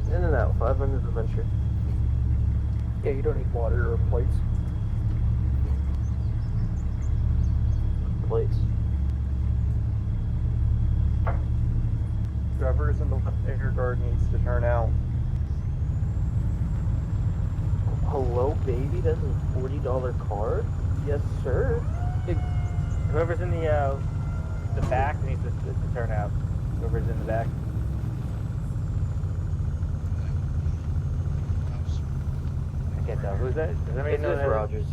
in and out. 5 minutes adventure. Yeah, you don't need water or plates. Plates. Whoever's in the left air guard needs to turn out. Hello, baby. That's a $40 card. Yes, sir. Whoever's in the back needs to turn out. Whoever's in the back. I can't tell. Who's that? Does anybody know It's that? Rogers.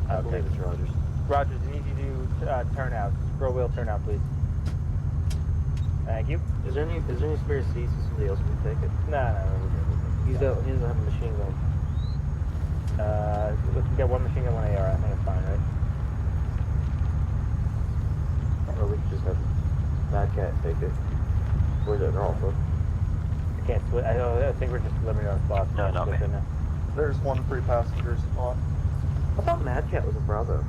I Okay. believe it's Rogers. Rogers, I need you to turn out. Scroll wheel turn out, please. Thank you. Is there any spare seats so somebody else can take it? No, we're good. He doesn't have a machine gun. Let's get one machine gun, one AR. I think it's fine, right? Or we could just have Mad Cat take it. Where's it also? I can't switch. I think we're just limited on spots. No, not me. There's one free passenger spot. I thought Mad Cat was a Bravo.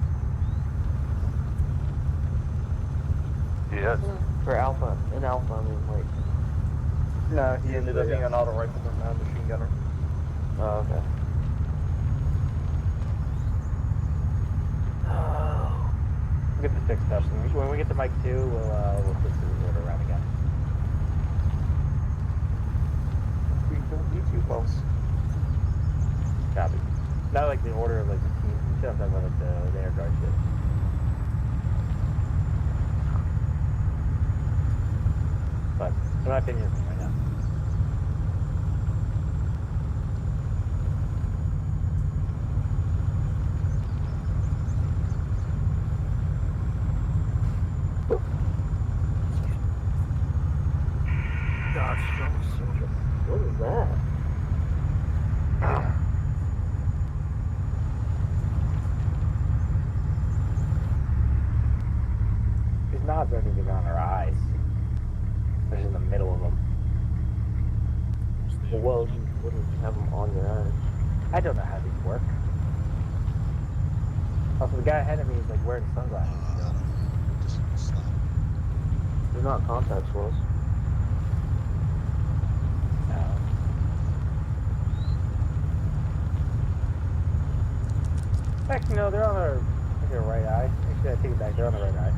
Yes. For Alpha. In Alpha, I mean, like. No, he ended up being an auto rifleman, not a machine gunner. Oh, okay. We'll get this fixed up. When we get to Mike 2, we'll switch the order around again. We don't need you, boss. Copy. Not like the order of like the team. We should have talked about like the air guard shit. But in my opinion, it's right now. What is that? These knobs aren't even on our eyes. They're just in the middle of them. Well, you wouldn't have them on your eyes. I don't know how these work. Also, the guy ahead of me is like wearing sunglasses. Just stop. They're not contact swirls. Actually, no, they're on our right eye. Actually, I take it back. They're on the right eye.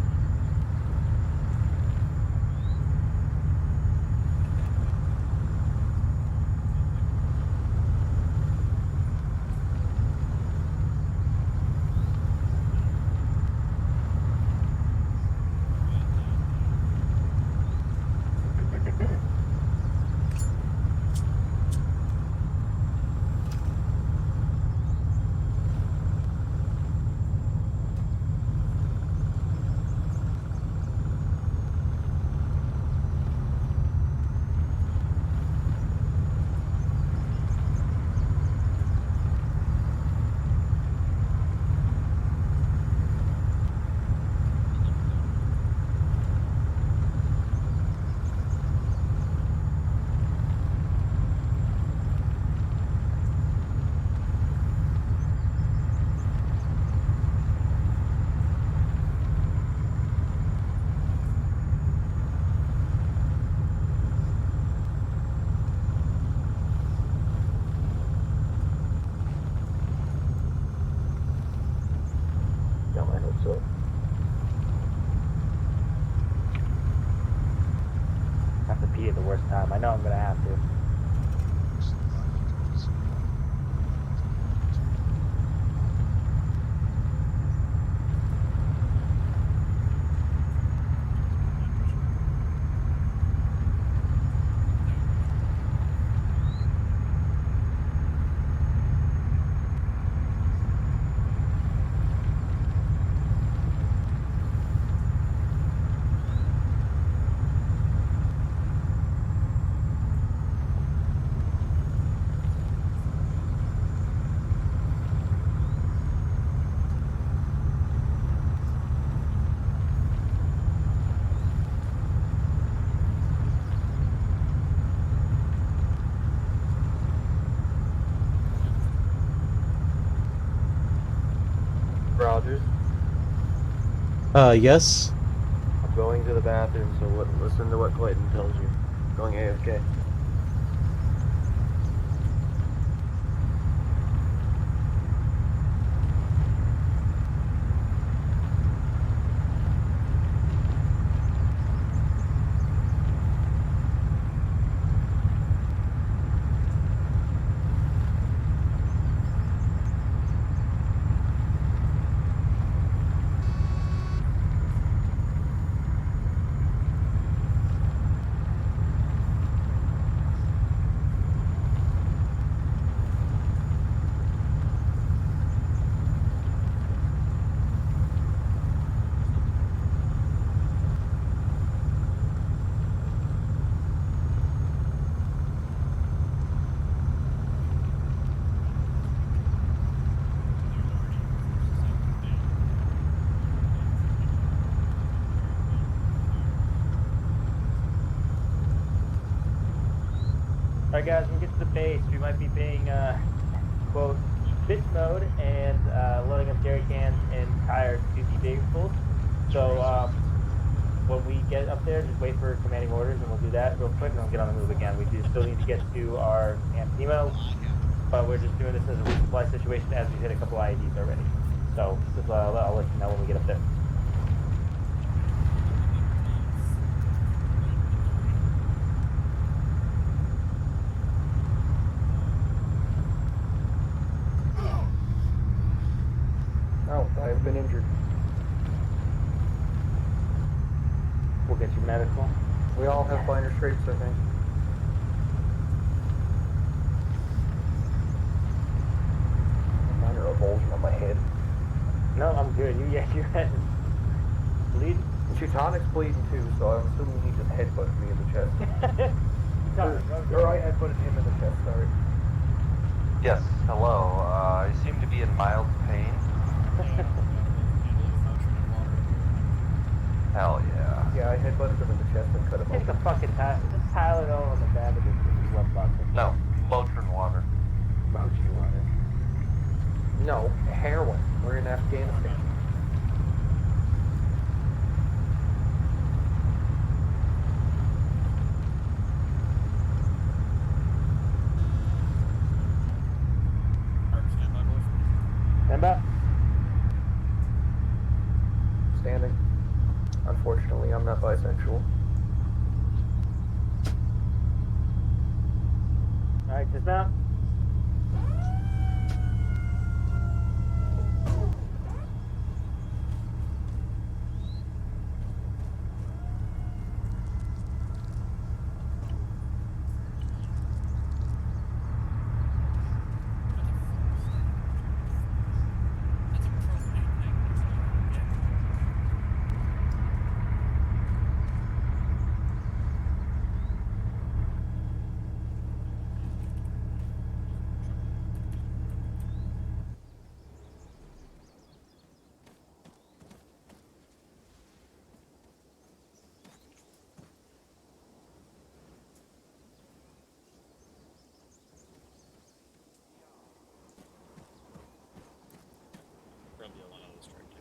Yeah, I hope so. I have to pee at the worst time. I know I'm gonna have to. Rogers, Yes? I'm going to the bathroom, so listen to what Clayton tells you. Going AFK. Alright guys, when we get to the base, we might be being, quote, bitch mode and loading up jerry cans and tires to the vehicles. So when we get up there, just wait for commanding orders and we'll do that real quick and we'll get on the move again. We do still need to get to our ammo, but we're just doing this as a resupply situation as we hit a couple IEDs already. So just, I'll let you know when we get up there. Oh, I've been injured. We'll get you medical. We all have minor scrapes, I think. Minor avulsion on my head. No, I'm good. Your head is bleeding. Teutonic's bleeding too, so I'm assuming he just headbutted me in the chest. Or I headbutted him in the chest, sorry. Yes, hello. I seem to be in mild pain. Hell yeah. Yeah, I headbutted him in the chest and cut him Take open. a fucking just pile it all on the back of this blood bucket. No, Motrin water. Mochi water. No, heroin. We're in Afghanistan. Stand up. Standing. Unfortunately, I'm not bisexual. Alright, dismount. Probably a lot of this right now.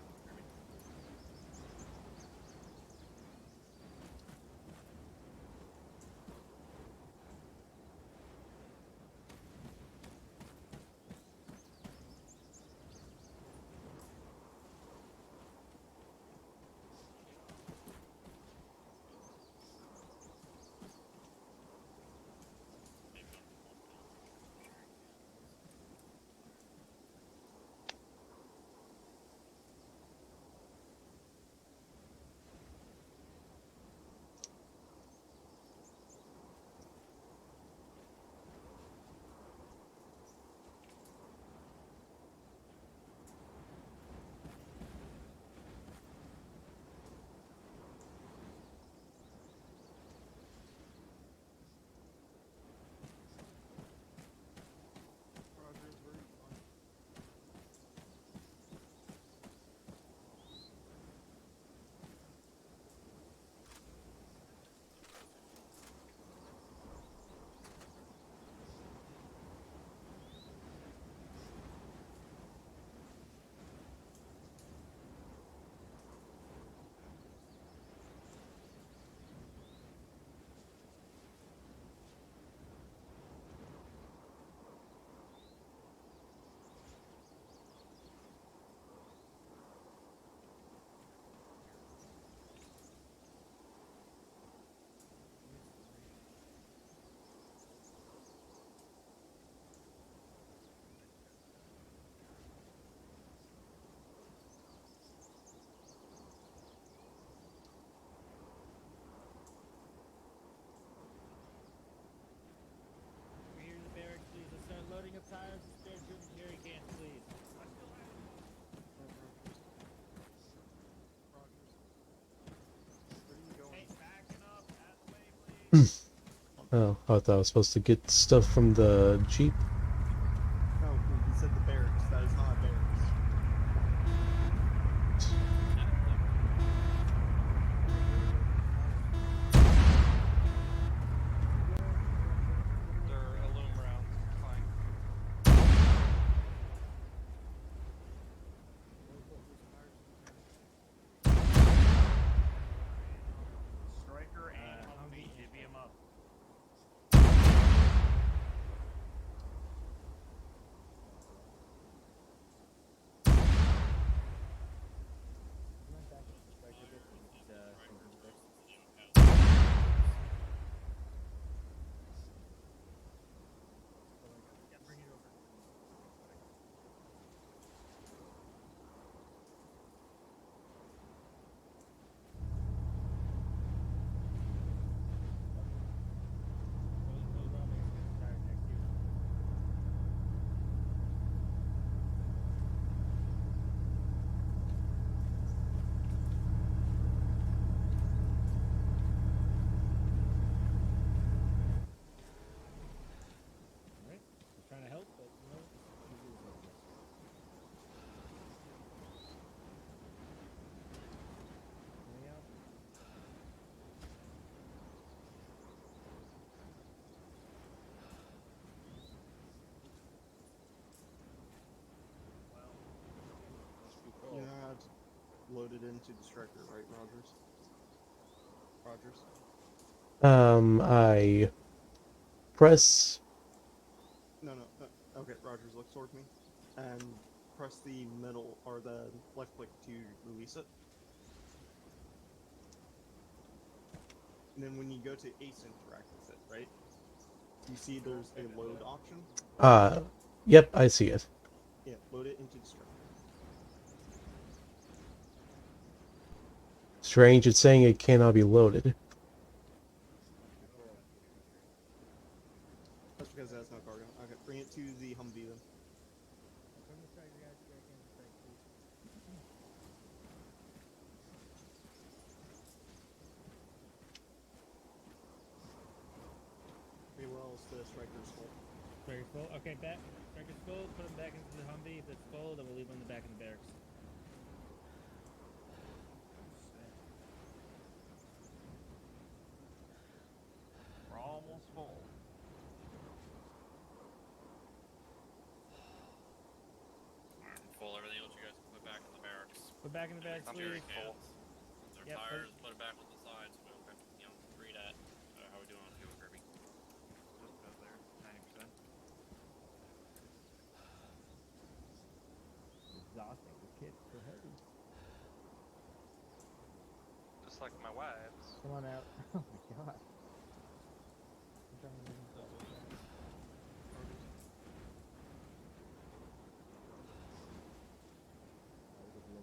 We're here in the barracks, please. Let's start loading up tires and spare jerry cans, please. Oh, I thought I was supposed to get stuff from the Jeep. No, he said the barracks. That is not barracks. loaded into the striker, right, Rogers? Rogers? I press. No. Okay, Rogers, look towards me. And press the middle or the left click to release it. And then when you go to Ace interact with it, right? You see there's a load option? Yep, I see it. Yeah, load it into the striker. Strange, it's saying it cannot be loaded. That's because it has no cargo. Okay, bring it to the Humvee then. Okay, where else the striker's full? Striker's full. Okay, back. Striker's full. Put him back into the Humvee. If it's full, then we'll leave him in the back of the barracks. We're almost full. Alright, I'm full. Everything else you guys can put back in the barracks. Put back in the barracks, please. Cans. Once they're Yep, tires, put it back on the sides. So we don't, you know, read at. How we doing on fuel, Kirby? Just about there. 90%. Exhausting. The kid's so heavy. Just like my wives. Come on out. Oh my god. I'm trying to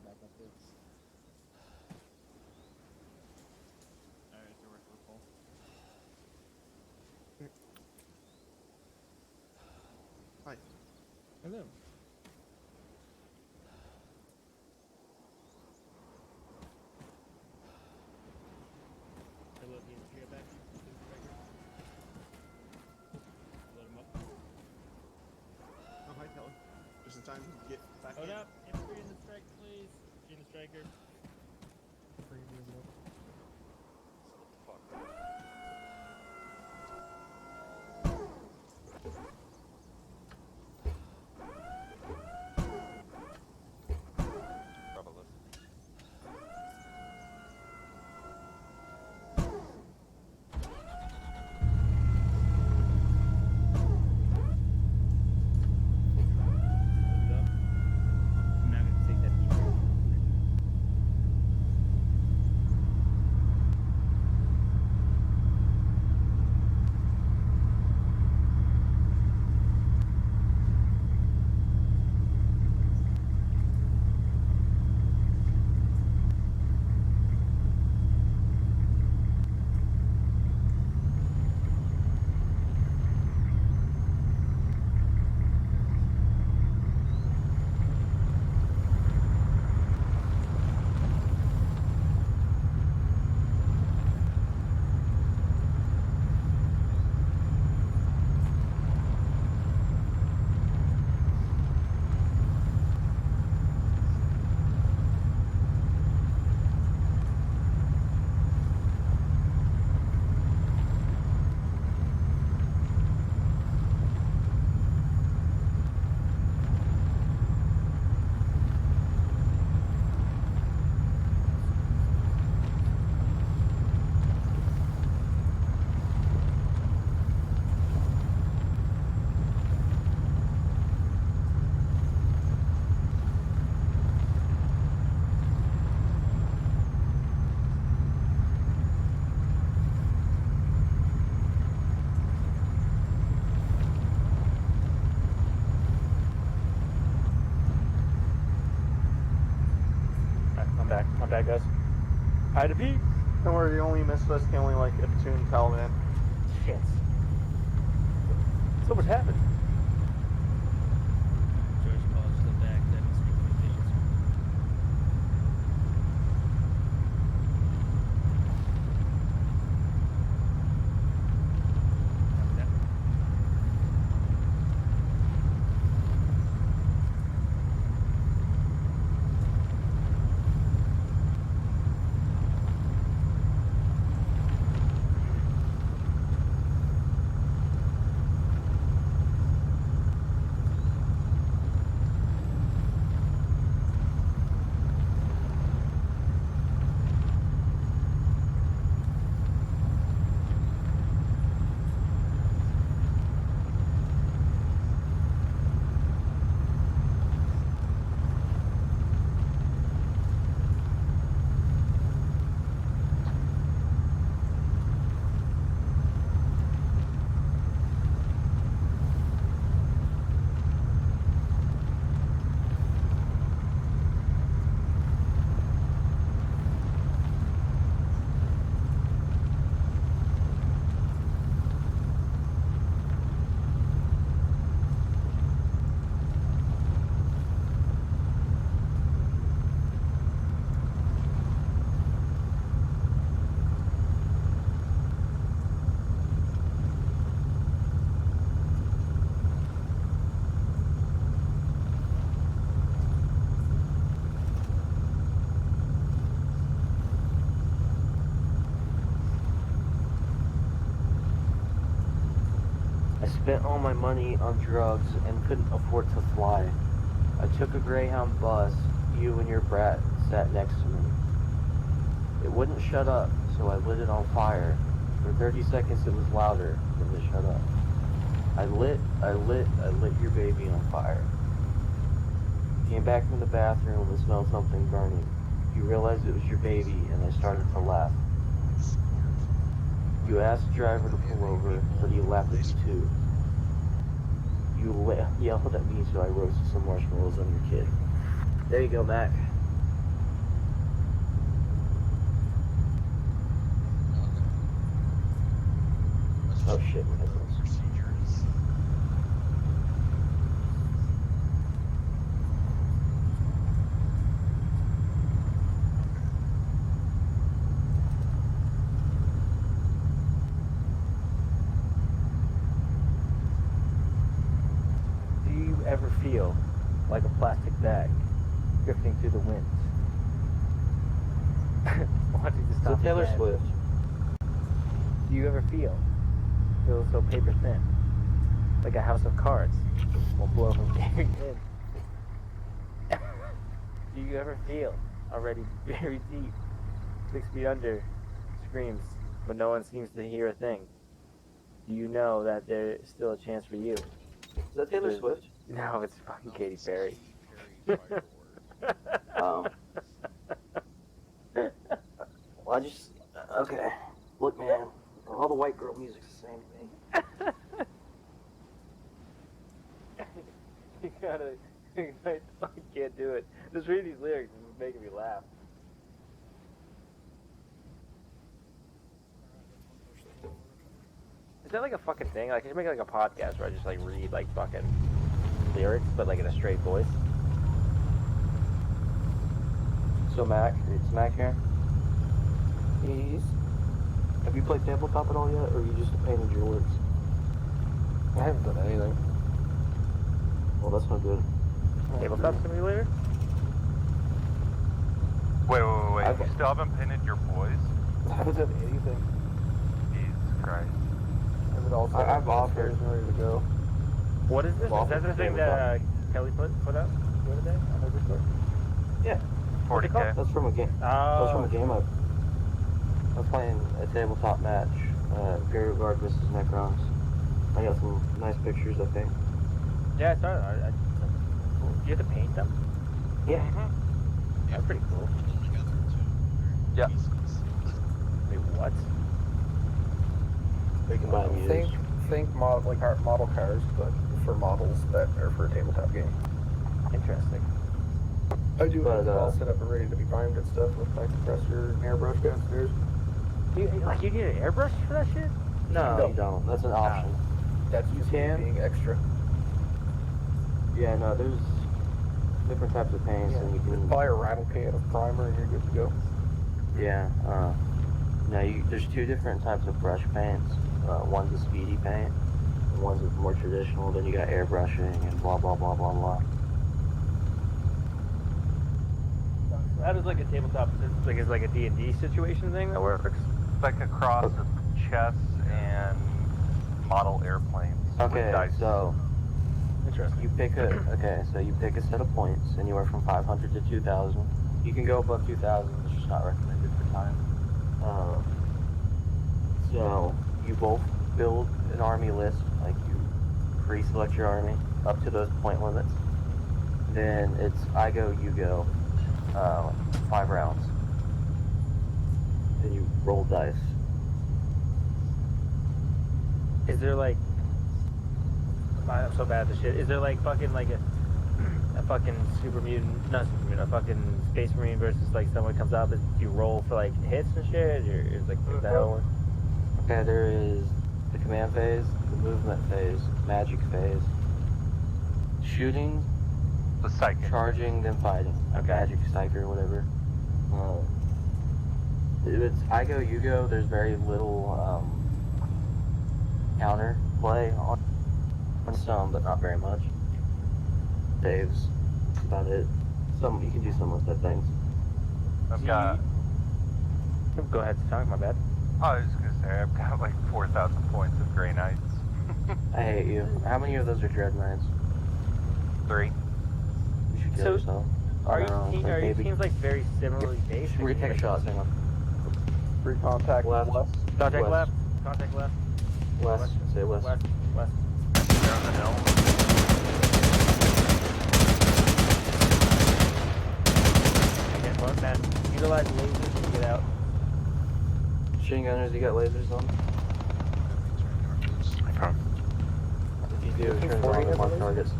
back up there. Alright, so we're still full. Hi. Hello. Hello, the infantry back. Load him up. Oh, hi, Kelly. Just in time to get back Hold in. up. Infantry in the strike, please. In the striker. I'm not going to take that deep. My bad, guys. Hi to Pete. Don't worry, you only missed us killing like a platoon Taliban. Shit. So much happened. George calls to the back. That must be communications. Copy that. spent all my money on drugs and couldn't afford to fly. I took a Greyhound bus. You and your brat sat next to me. It wouldn't shut up, so I lit it on fire. For 30 seconds it was louder, then it shut up. I lit your baby on fire. Came back from the bathroom and smelled something burning. You realized it was your baby, and I started to laugh. You asked the driver to pull over, but he laughed at you too. You yelled at me, so I roasted some marshmallows on your kid. There you go, Mac. Oh shit, my headphones. Procedures. Do you ever feel like a plastic bag drifting through the wind? Why don't you just So stop Taylor again? Swift. Do you ever feel so paper thin, like a house of cards won't blow from tearing in? Do you ever feel already very deep, 6 feet under, screams, but no one seems to hear a thing? Do you know that there's still a chance for you? Is that Taylor There's- Swift? No, it's fucking Katy Perry. Well, I just... Okay. Look, man. All the white girl music's the same to me. You gotta... I fucking can't do it. Just reading these lyrics is making me laugh. Is that like a fucking thing? Like, I should make like a podcast where I just like read like fucking lyrics, but like in a straight voice. So, Mac, it's Mac here. Yes. Have you played tabletop at all yet, or you just painted your words? I haven't done anything. Well, that's not good. Tabletop simulator? Wait. Okay. You still haven't painted your boys? I haven't done anything. Jesus Christ. I have it all set I've up offered. downstairs and ready to go. What is this? Well, Is that the thing that Kelly put up the other day on her Discord? Yeah. 40K. That's from a game. That's from a game I was playing a tabletop match. Gary Guard versus Necrons. I got some nice pictures, I think. Yeah, I saw it. Do you have to paint them? Yeah. That's pretty cool. Together too. Yeah. Wait, what? You can buy them used. Think model cars, but for models that are for a tabletop game. Interesting. I do have But, it all set up and ready to be primed and stuff with my compressor and airbrush downstairs. You need an airbrush for that shit? No, No. you don't. That's an option. That's You just can? being extra. Yeah, no, there's different types of paints, and you can. Buy a rattle can of primer and you're good to go. Yeah. There's two different types of brush paints. One's a speedy paint, and one's a more traditional. Then you got airbrushing and blah blah blah blah blah. How does like a tabletop, like is like a D&D situation thing that works? It's like a cross of chess and model airplanes. Okay, with dice. so Interesting. you pick a set of points anywhere from 500 to 2,000. You can go above 2,000. It's just not recommended for time. So you both build an army list, like you pre-select your army up to those point limits. Then it's I go, you go, 5 rounds. Then you roll dice. Is there like, I'm so bad at this shit. Is there like fucking like a fucking super mutant, not super mutant, a fucking space marine versus like someone comes up and you roll for like hits and shit, or is like is that how it works? Okay, there is the command phase, the movement phase, magic phase, shooting, The psychic. charging, then fighting. Okay. Magic, psych, or whatever. It's I go, you go. There's very little counter play on some, but not very much. Saves. That's about it. You can do some limited things. I've got. Go ahead, Sonic, my bad. I was just gonna say I've got like 4,000 points of Grey Knights. I hate you. How many of those are Dread Knights? 3. You should kill So, yourself. Are On you our own, like, are your baby. teams like very similarly based? Should we take a shot, hang on. Free contact Left. west. Contact West. left. Contact left. West. Say west. West. West. They're on the hill. Again, one man. Utilize lasers to get out. Machine gunners, you got lasers on? If you do, turn around and mark targets.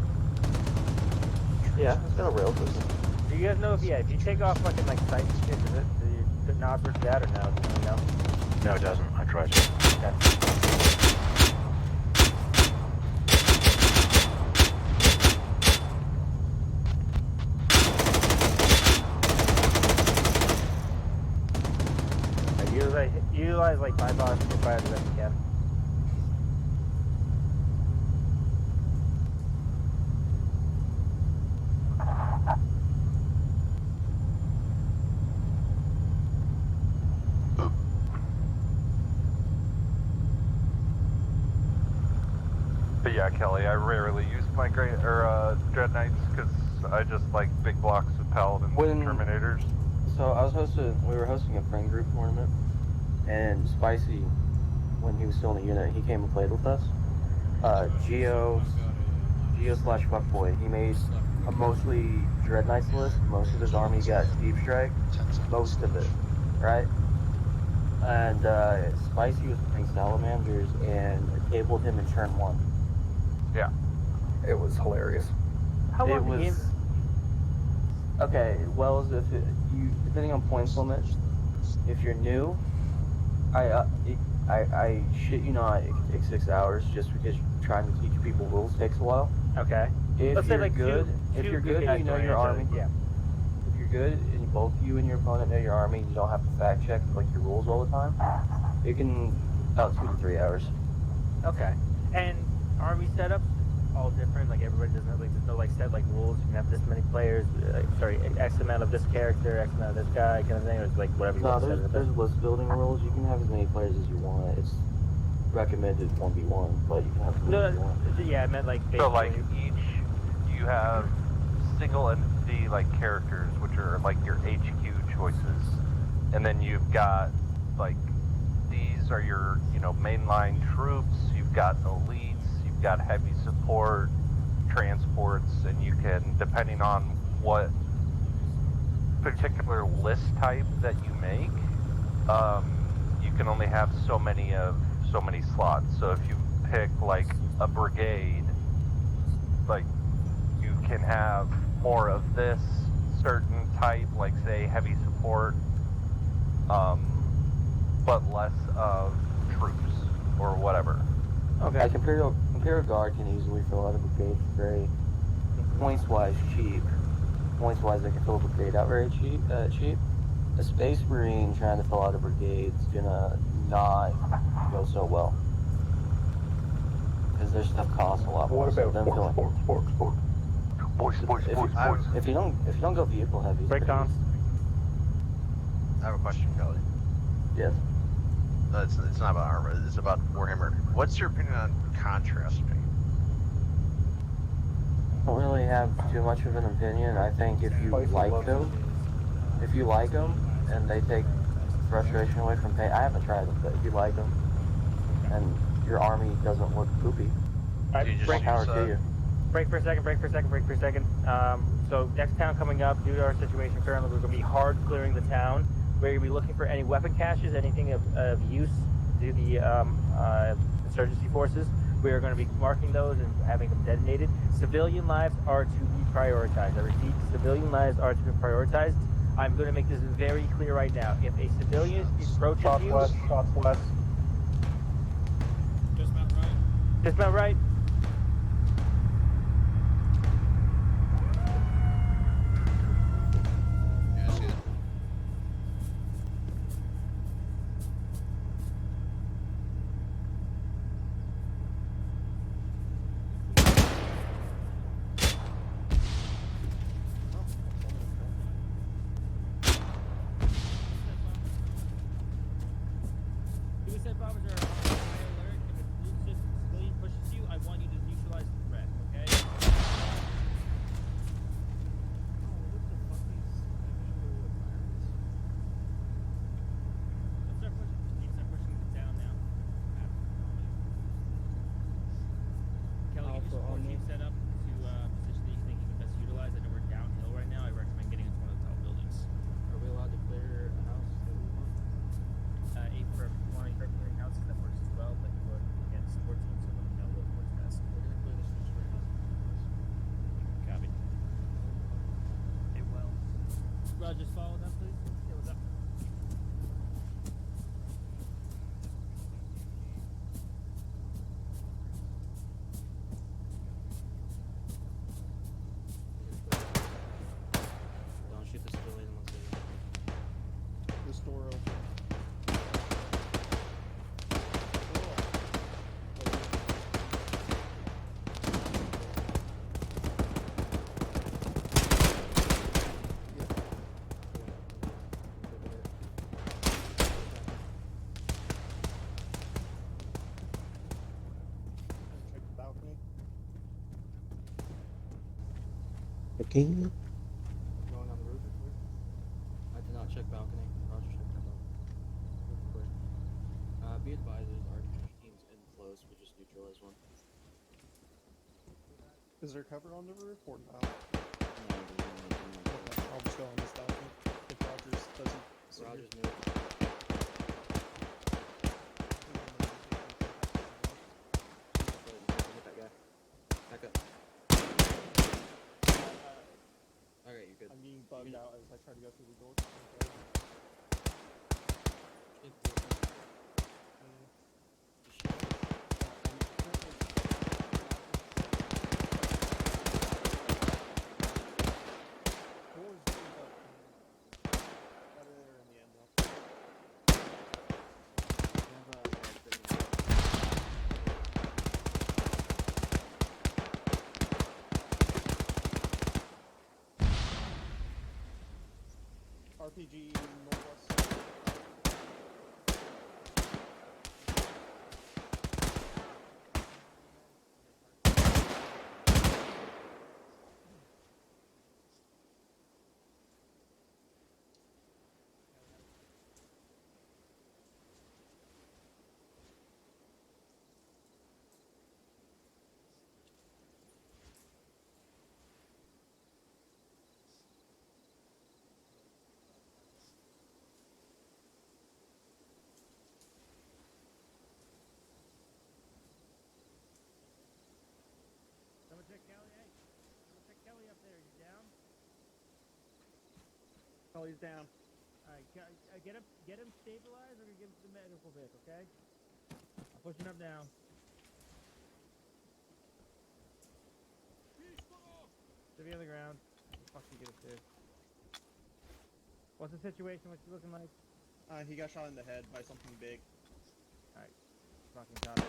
Yeah, it's got a rail system. Do you guys know if if you take off fucking like sight and shit, does it not work that or no? Do you know? No, it doesn't. I tried to. Okay. Utilize like 5 bars to fire the best you can. But yeah, Kelly, I rarely use my Dread Knights because I just like big blocks of Paladins and Terminators. So we were hosting a friend group tournament, and Spicy, when he was still in the unit, he came and played with us. Geo / Fuckboy, he made a mostly Dread Knights list. Most of his army got Deep Strike, most of it, right? And Spicy was playing Salamanders and tabled him in turn 1. Yeah. It was hilarious. How long it was, okay, well, if you depending on points limit, if you're new, I shit you not, it can take 6 hours just because trying to teach people rules takes a while. Okay. If Let's you're say like good, two you guys know going your into- army. Yeah. If you're good and both you and your opponent know your army, and you don't have to fact check like your rules all the time, it can about 2 to 3 hours. Okay. And army setups all different. Like everybody doesn't have there's no like set like rules. You can have this many players. X amount of this character, X amount of this guy, kind of thing. Or it's like whatever you No, want to set it up. there's list building rules. You can have as many players as you want. It's recommended 1v1, but you can have as many as you want. Yeah, I meant like So like basically- you have single entity like characters, which are like your HQ choices, and then you've got like these are your mainline troops. You've got elites. You've got heavy support, transports, and you can, depending on what particular list type that you make, you can only have so many slots. So if you pick like a brigade, like you can have more of this certain type, like say heavy support, but less of troops or whatever. Okay. Like Imperial Guard can easily fill out a brigade for very points-wise cheap. Points-wise, they can fill a brigade out very cheap. A Space Marine trying to fill out a brigade is gonna not go so well because their stuff costs a lot more. What about sports? If you don't go vehicle heavy, break comms. I have a question, Kelly. Yes. It's not about Arma, it's about Warhammer. What's your opinion on contrast paint? I don't really have too much of an opinion. I think if you like them, and they take frustration away from paint, I haven't tried them, but if you like them, and your army doesn't look poopy, Alright, You just break, use, power to you. break for a second. So next town coming up, due to our situation currently, we're going to be hard clearing the town. We're going to be looking for any weapon caches, anything of use to the insurgency forces. We are going to be marking those and having them detonated. Civilian lives are to be prioritized. I repeat, civilian lives are to be prioritized. I'm going to make this very clear right now. If a civilian approaches you... Shots west. Dismount right. Yeah, I see it. Suicide bombers are on high alert. If a civilian pushes you, Checking. Going on the roof real quick. I did not check balcony. Roger, check that balcony. Real quick. Be advised, there's RPG teams in close. We just neutralized one. Is there cover on the roof or no? No, Okay, I'll just go on this balcony if Rogers doesn't. Rogers move. Hit that guy. Back up. Alright, you're good. I'm being bugged out as I try to go through the door. RPG northwest. Someone check Kelly. Hey, someone check Kelly up there. You down? Oh, he's down. All right, get him stabilized. Or get him to the medical pick, okay? I'm pushing up now. Should be on the ground. Fuck you, get upstairs. What's the situation? What's he looking like? He got shot in the head by something big. Alright. Fucking top.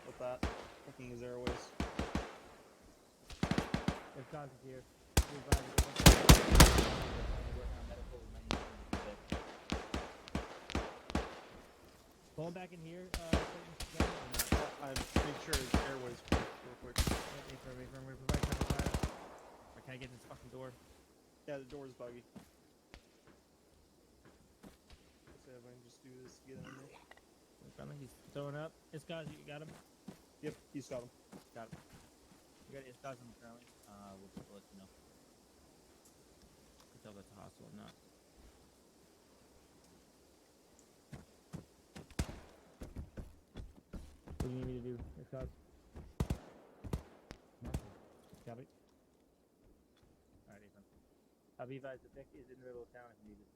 With that, checking his airways. There's contact here. Pull him back in here. I'm pretty sure his airways real quick. Wait for him. We're providing cover fire. Or can I get in this fucking door? Yeah, the door's buggy. So if I can just do this to get in there. He's throwing up. Iskaz, you got him? Yep, he's got him. Got him. You got Iskaz on the currently. We'll let you know. Tell if that's a hostile or not. What do you need me to do, Iskaz? Nothing. Copy. Alright, Ethan. I'll be advised the Vic is in the middle of town if needed.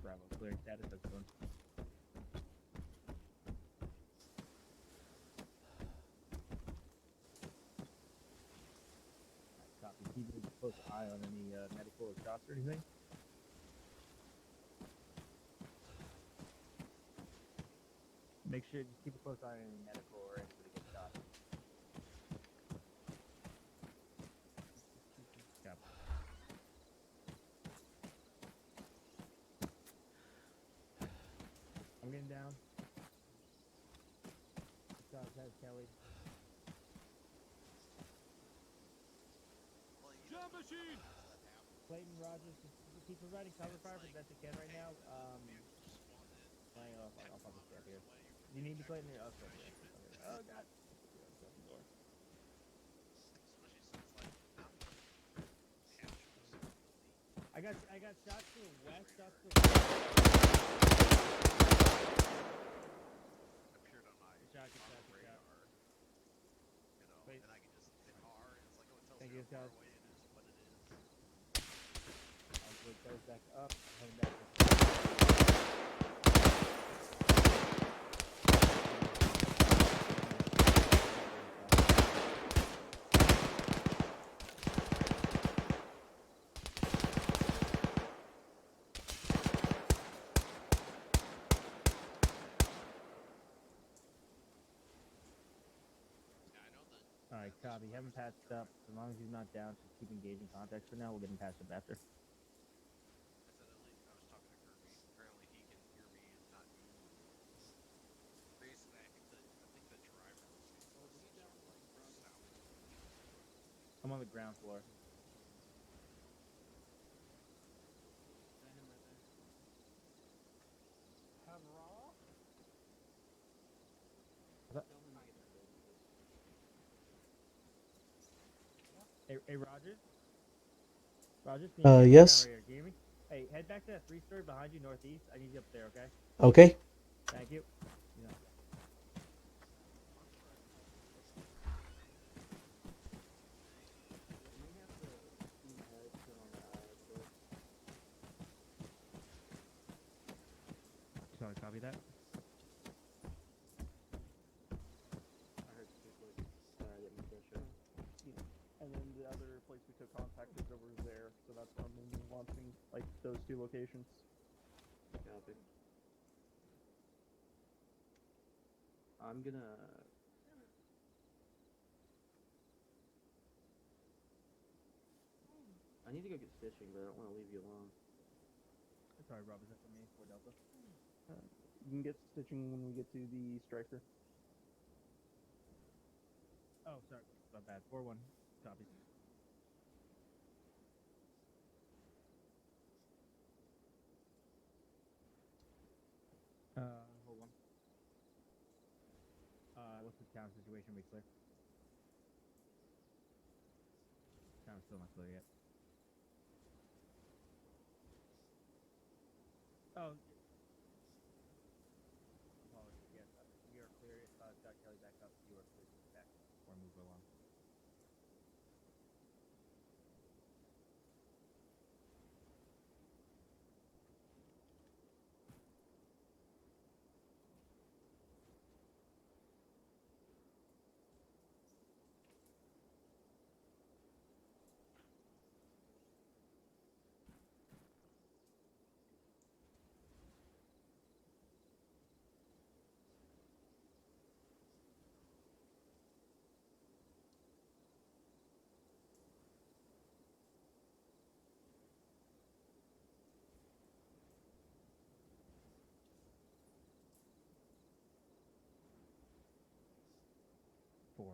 Bravo, clear status, that's done. Copy. Keep a close eye on any medical or shots or anything. Make sure just keep a close eye on any medical or anybody gets shot. Copy. I'm getting down. Has Kelly. Jump machine! Clayton, Rogers, keep providing cover fire for the best you can right now. Hang on, I'll fucking stay up here. You need me, Clayton? Oh, okay. Oh, God. I got shots to the west, shots to the west. Appeared on my Good shot. radar. You know, Wait. and I can just hit R, and it's like, oh, it tells Thank me you, how far guys. away it is, what it is. I'll put those back up. Heading back to Alright, copy. Haven't patched up. As long as he's not down, just keep engaging contacts for now. We'll get him patched up after. I said, I was talking to Kirby. Apparently he can hear me and not you. I'm on the ground floor. Hey, Rogers? Rogers, can you get Yes. down here? Can you hear me? Hey, head back to that 3-story behind you, northeast. I need you up there, okay? Okay. Thank you. Yeah. Sorry, copy that. I heard two clicks. Sorry, I didn't mean to show. And then the other place we took contact is over there, so that's where I'm mainly launching, like, those two locations. Copy. I'm gonna. I need to go get stitching, but I don't want to leave you alone. Sorry, Rob, is that for me? 4 Delta? You can get stitching when we get to the striker. Oh, sorry. My bad. 4-1. Copy. Hold on. What's the town situation? We clear? Town's still not clear yet. Oh. Apologies. Yes, we are clear. Got Kelly back up. You are clear. Back or move along.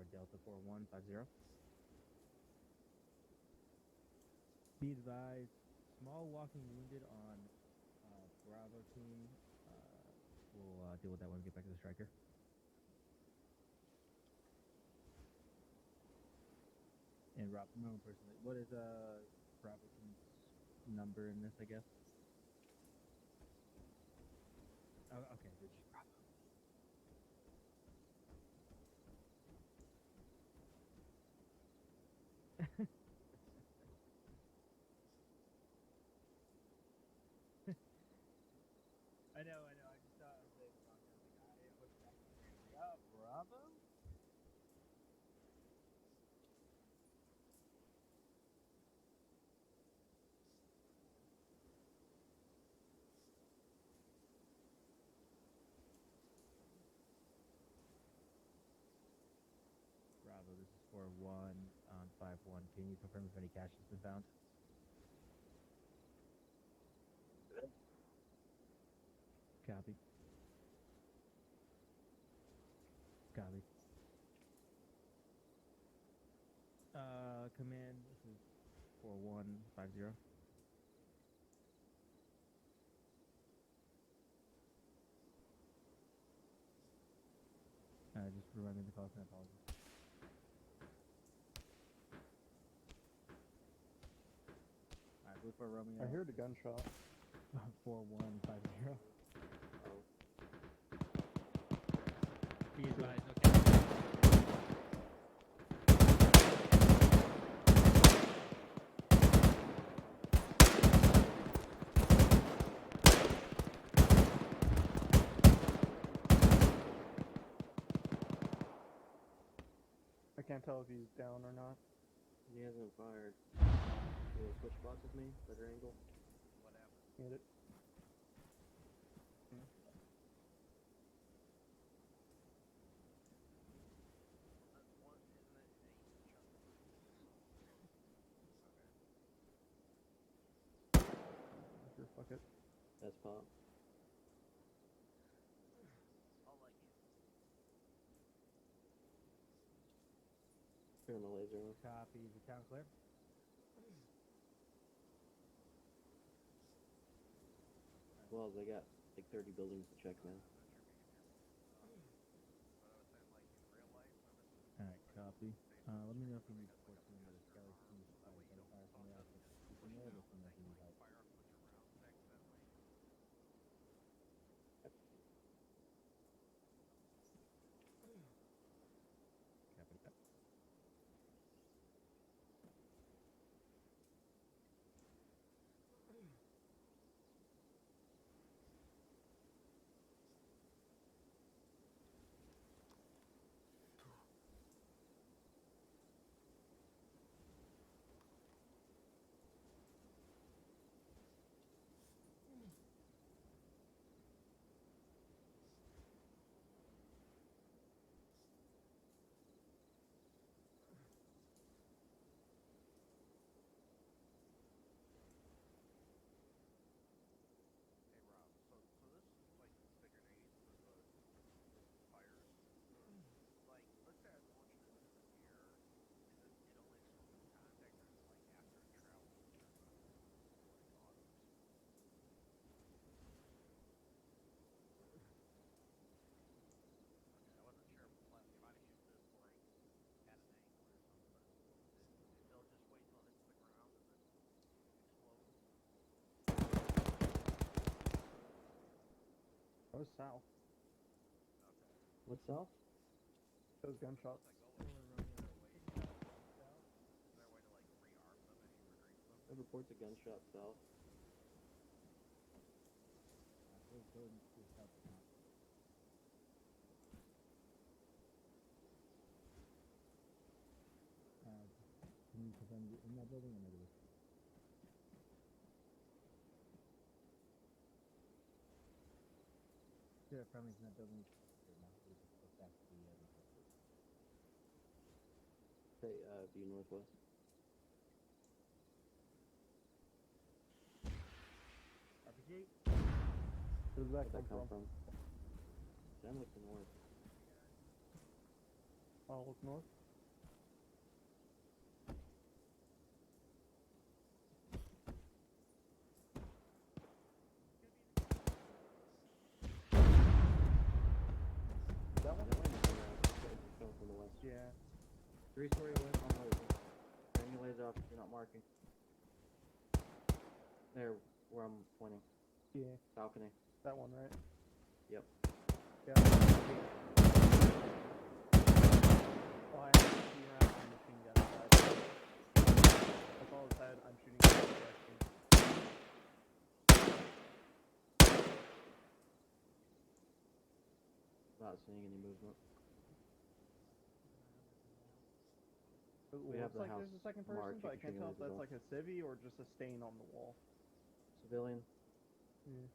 Delta 4150. Be advised, small walking wounded on Bravo team. We'll deal with that when we get back to the striker. And Rob, remember personally, what is Bravo team's number in this? I guess. Oh, okay, good. I know. I just thought I was like, Bravo? Bravo, this is 4-1 on 5-1. Can you confirm if any cash has been found? Copy. Copy. Command, this is 4150. Just remind me to call us and apologies. Alright, Blue for Romeo. I heard a gunshot. 4150. Oh. Be advised, okay. I can't tell if he's down or not. He hasn't fired. You want to switch spots with me? Better angle? Whatever. Get it? Sure, fuck it. That's pop. Turn the laser on. Copy. Is the town clear? Well, they got like 30 buildings to check, man. Alright, copy. Let me know if you need support from the Skelly team to fight gunfire from the outfit. You can know this and if you need help. Copy that. That was south. What's south? Those gunshots. I reports a gunshot south. Can you confirm you're in that building or negative? Yeah, friendly's in that building. Right now, we just go back to the Hey, due northwest. RPG? Where does that Where'd come that come from? from? Sound like the north. I'll look north. That one? Coming from the west. Yeah. 3-story west on laser. Turn your laser off if you're not marking. There, where I'm pointing. Yeah. Balcony. That one, right? Yep. Yeah. Oh, I have to see around the machine gun side. That's all his head. I'm shooting in that direction. Not seeing any movement. It We have looks the like house there's a second marked. person, but I You can can't shoot tell if your that's lasers like a civvy or just a stain on the wall. Civilian. Yeah.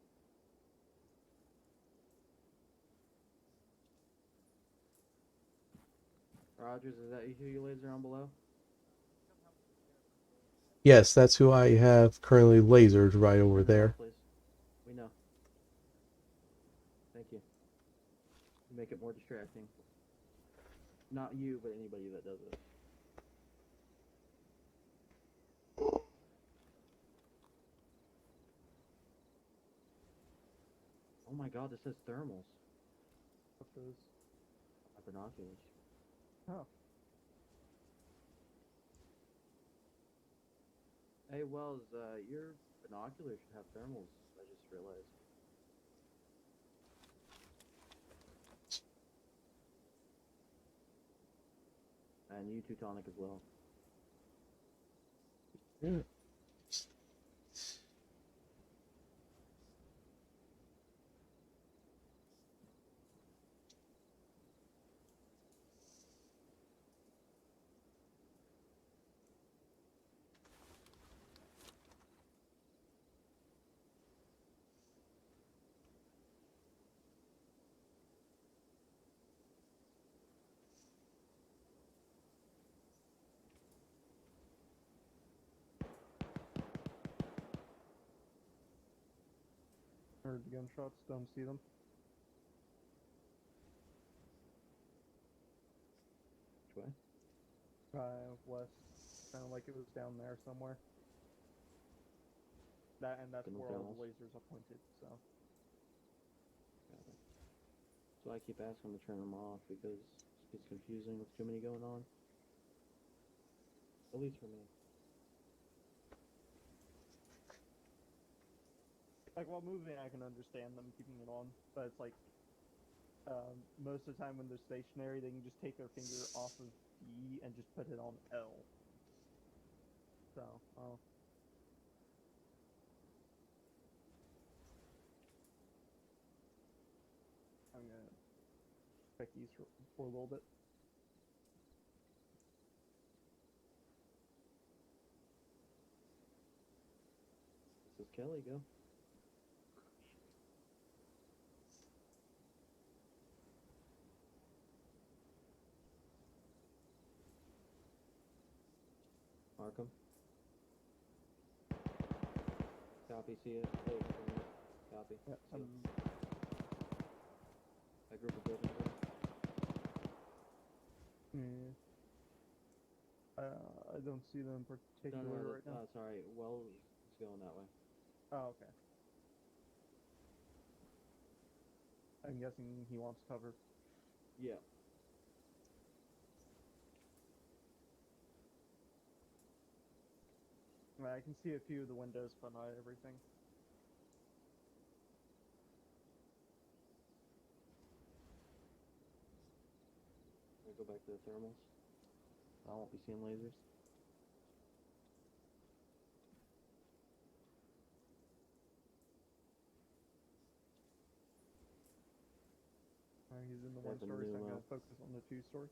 Rogers, is that who you laser on below? Yes, that's who I have currently lasered right over Turn it there. off, please. We know. Thank you. You make it more distracting. Not you, but anybody that does it. Oh my god, this says thermals. What those? My binoculars. Oh. Hey, Wells, your binoculars should have thermals, I just realized. And you, Teutonic, as well. Yeah. Heard the gunshots, don't see them. Which way? West. Sounded like it was down there somewhere. That's Good where all McDonald's. the lasers are pointed. So. Got it. So I keep asking to turn them off because it gets confusing with too many going on. At least for me. Like while moving, I can understand them keeping it on, but it's like most of the time when they're stationary, they can just take their finger off of D and just put it on L. So, I'm gonna check these for a little bit. This is Kelly, go. Arkham. Copy, see it. Hey, copy. Yeah, see it. That group of buildings there. I don't see them particularly right now. It's alright. Well, it's going that way. Oh, okay. I'm guessing he wants cover. Yeah. I can see a few of the windows, but not everything. I go back to the thermals. I won't be seeing lasers. He's in the That's a 1-story, so I'm new, gonna focus on the 2-story.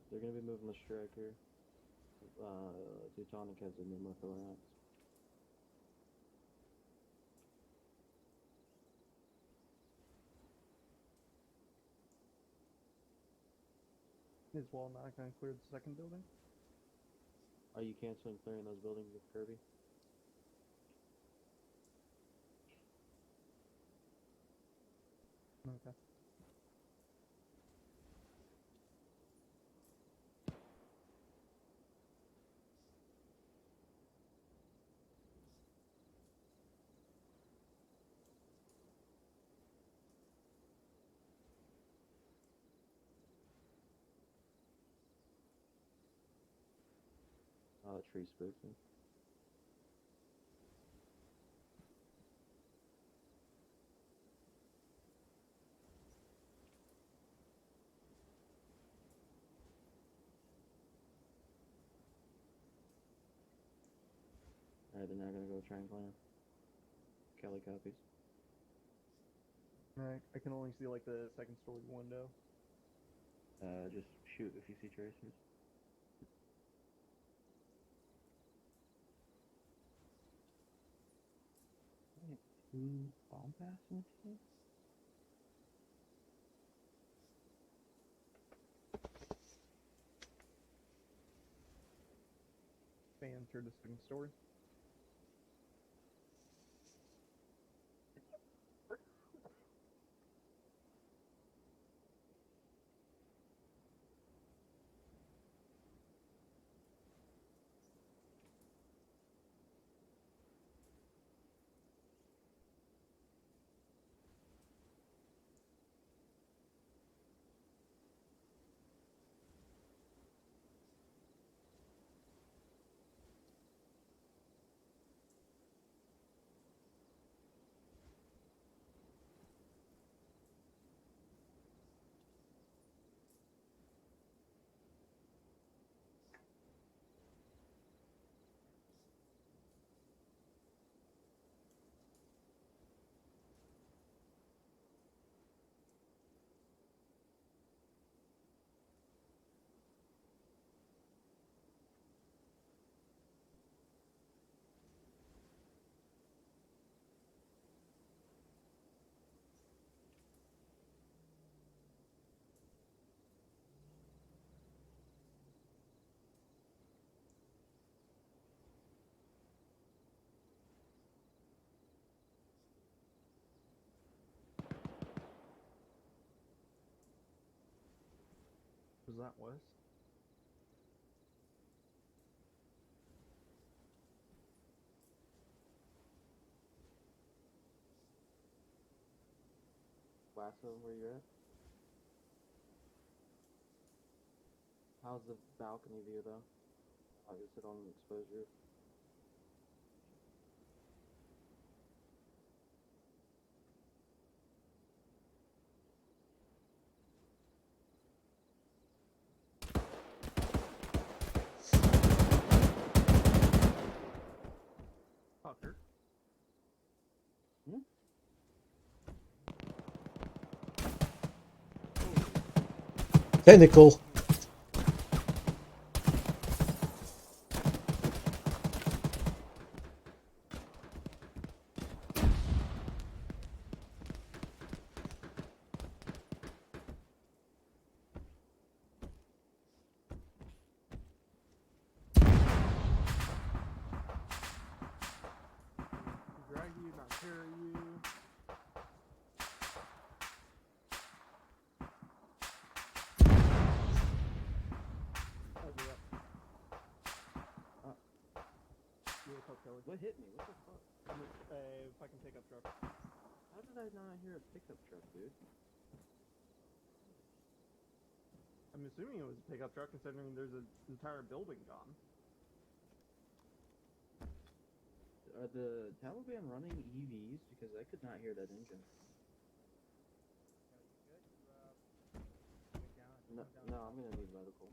They're gonna be moving the striker. Teutonic has a new Merthorax. Is Wall not gonna clear the second building? Are you canceling clearing those buildings with Kirby? Okay. Oh, the tree spooked me. Alright, they're now gonna go try and climb. Kelly copies. I can only see like the second story window. Just shoot if you see tracers. Two bomb passing teams? They entered the second story. Was that Wes? Lasso, where you at? How's the balcony view though? I can sit on an exposed roof. Fucker. Technical. Drag you, not carry you. I'll do that. You wanna help Kelly? What hit me? What the fuck? If I can pick up truck. How did I not hear a pickup truck, dude? I'm assuming it was a pickup truck considering there's an entire building gone. Are the Taliban running EVs? Because I could not hear that engine. No, no, I'm gonna need medical.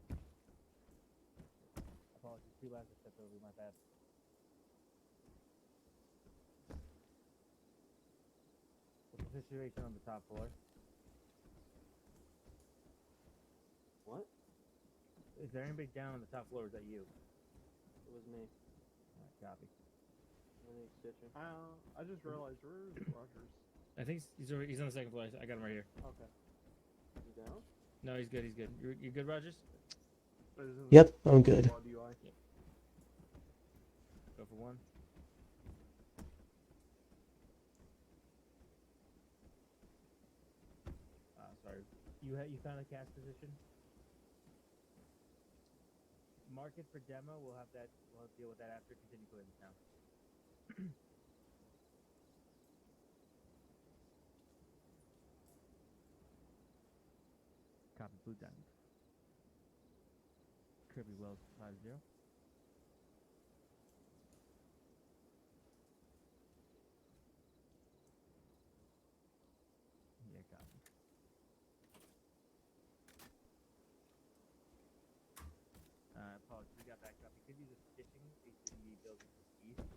Apologies, two last stepped over my bad. What's the situation on the top floor? What? Is there anybody down on the top floor? Or is that you? It was me. Alright, copy. I need stitching. I just realized where is Rogers? I think he's on the second floor. I got him right here. Okay. You down? No, he's good. He's good. You good, Rogers? Yep, I'm good. Yep. Go for one. Sorry. You found a cast position? Mark it for demo. We'll deal with that after. Continue putting it down. Copy, blue diamond. Kirby Wells 50. Yeah, copy. Apologies, we got backed up. You could use a stitching facing the building to the east.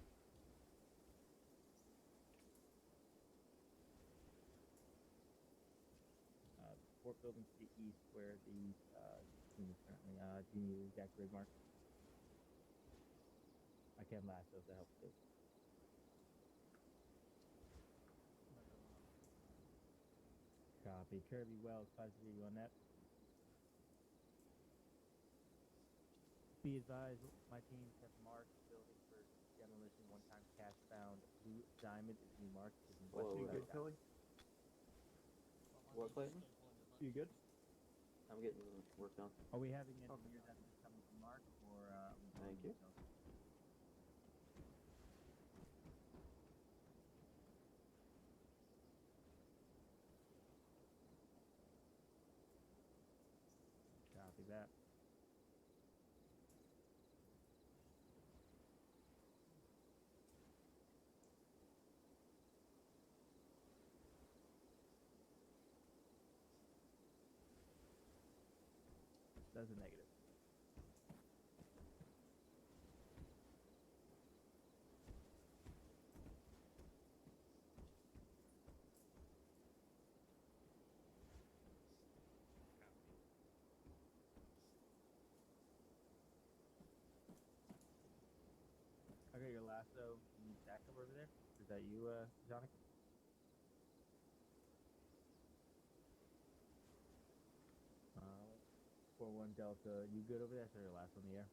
Four buildings to the east where the team is currently. Do you need the exact grid mark? I can lasso if that helps too. Copy. Kirby Wells 50, you on that? Be advised, my teams have marked building for demolition. One-time cash found. Blue diamond is being marked. You good, Kelly? What, Clayton? You good? I'm getting work done. Are we having engineers that are coming from Mark, or Thank you. Copy that. That's a negative. Okay, your lasso. You need backup over there? Is that you, Johnny? Uh, 4-1 Delta. You good over there? So your lasso in the air.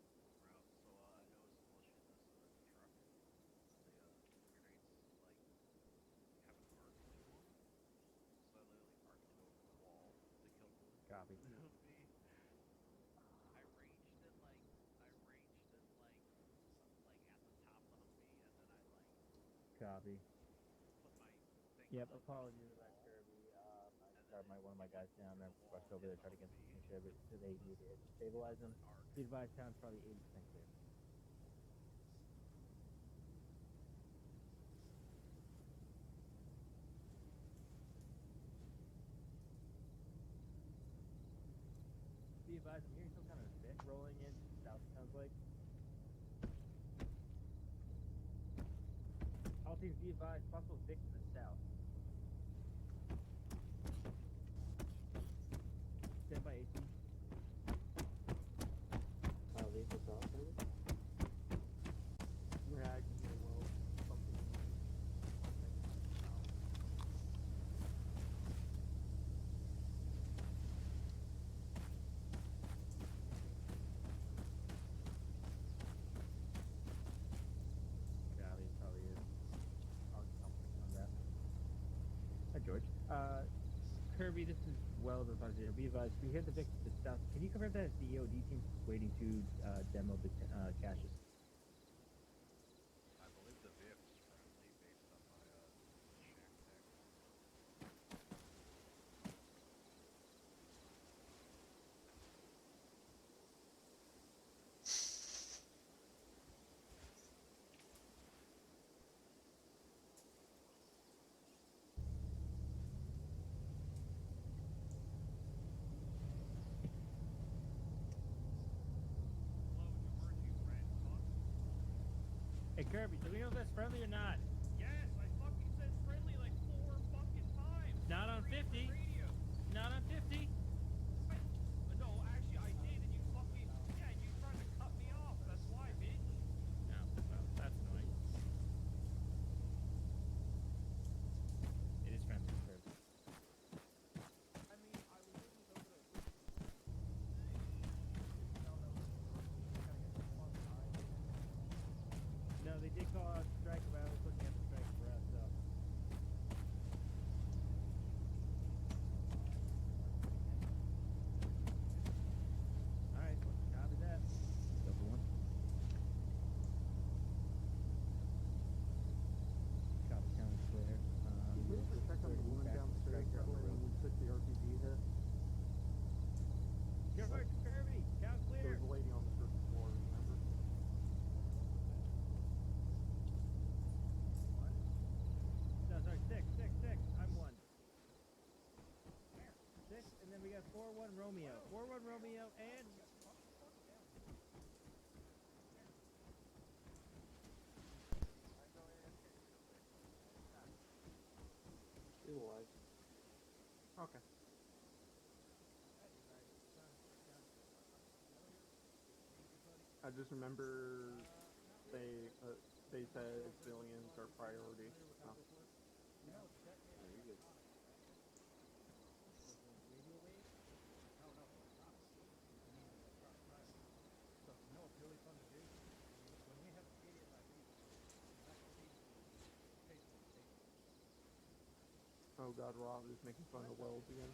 Copy. Copy. Yep, apologies about Kirby. I started one of my guys down and rushed over there, tried to make sure that they needed to stabilize him. The advised count's probably 80% clear. Be advised, I'm hearing some kind of vent rolling in south, it sounds like. All teams be advised, possible Vic to the south. Stand by 18. Leave this off, maybe? Yeah, I can hear well something. Yeah, he probably is. I'll on that. Hi, George. Kirby, this is Wells of Zero. Be advised, we hit the Vic to the south. Can you confirm that the EOD team's waiting to demo the caches? I believe the VIF is friendly based on my check text. Hey, Kirby, do we know if that's friendly or not? Yes, I fucking said friendly like 4 fucking times. Not on 50. Radio. Not on 50. No, actually, I did, and you fucking you tried to cut me off. That's why, bitch. No, well, that's annoying. It is friendly, Kirby. I mean, I was looking over the. No, they did call out strike, but I was looking at the strike for us, so. Alright, copy that. Go for one. Copy county clear. We need to check on the woman downstairs that way when we took the RPG hit. George, Kirby, count There clear. was a lady on the first floor, remember? No, sorry, six. I'm one. Six, and then we got 4-1 Romeo. 4-1 Romeo and. Still alive. Okay. I just remember they said civilians are priority. So. Oh, you're good. Oh god, Rob is making fun of Wells again.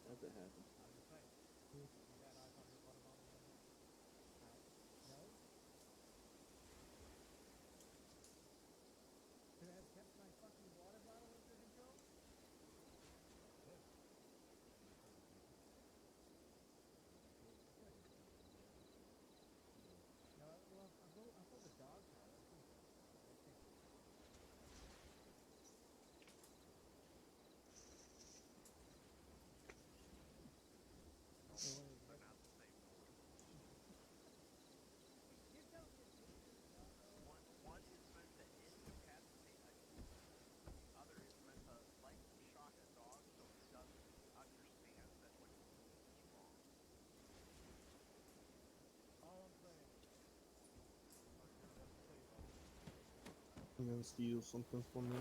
How'd that happen? Could I have kept my fucking water bottle under control? No, well, I thought the dog had it. One is meant to incapacitate a human. The other is meant to lightly shock a dog so he doesn't understand that what he's doing is wrong. All I'm saying. I'm gonna steal something from me.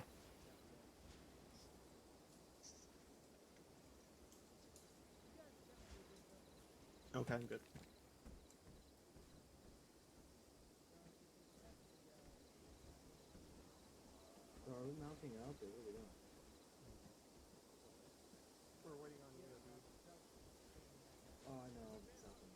Okay, I'm good. So are we mounting out or what are we doing? We're waiting on you, dude. Oh, I know. Nothing.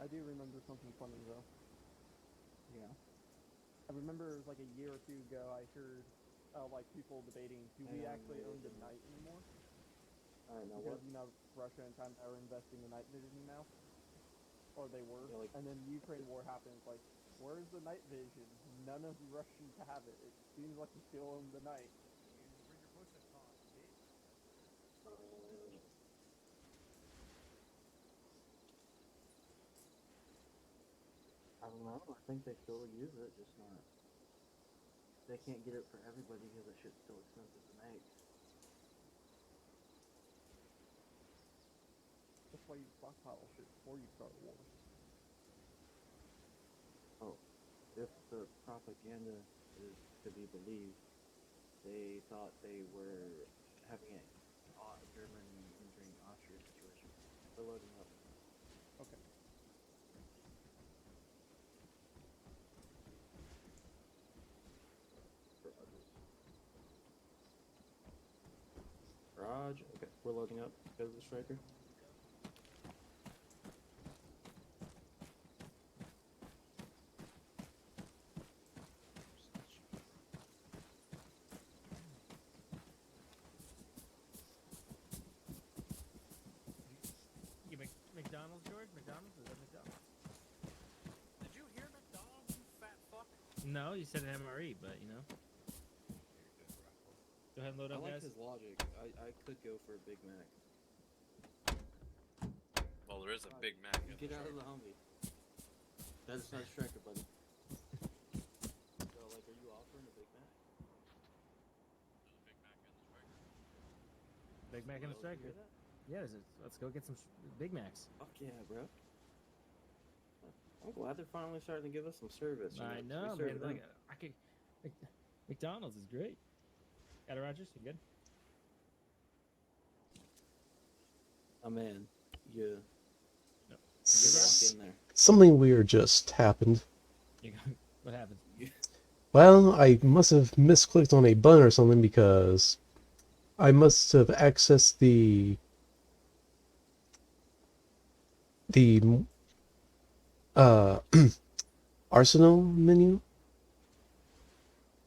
I do remember something funny though. Yeah. I remember it was like a year or two ago. I heard like people debating, do we actually own the night anymore? I don't know Because what. Russia and China are investing in night vision now, or they were. Yeah, like, and then the Ukraine war happens. Like, where's the night vision? None of the Russians have it. It seems like you still own the night. I don't know. I think they still use it, just not. They can't get it for everybody because that shit's still expensive to make. That's why you stockpile shit before you start a war. Oh, if the propaganda is to be believed, they thought they were having a Germany entering Austria situation. They're loading up. Okay. Raj, okay, we're loading up. Go to the striker. You McDonald's, George? McDonald's? Is that McDonald's? Did you hear McDonald's, you fat fuck? No, you said an MRE, but you know. Go ahead and load I up, like guys. his logic. I could go for a Big Mac. Well, there is a Big Mac. Get out of the Humvee. That's not a striker, buddy. So, like, are you offering a Big Mac? Big Mac and a striker. Yeah, let's go get some Big Macs. Fuck yeah, bro. I'm glad they're finally starting to give us some service. I know, man. Like, McDonald's is great. Got it, Rogers? You good? Oh man, yeah. No. Walk in there. Something weird just happened. What happened? Well, I must have misclicked on a button or something because I must have accessed the Arsenal menu.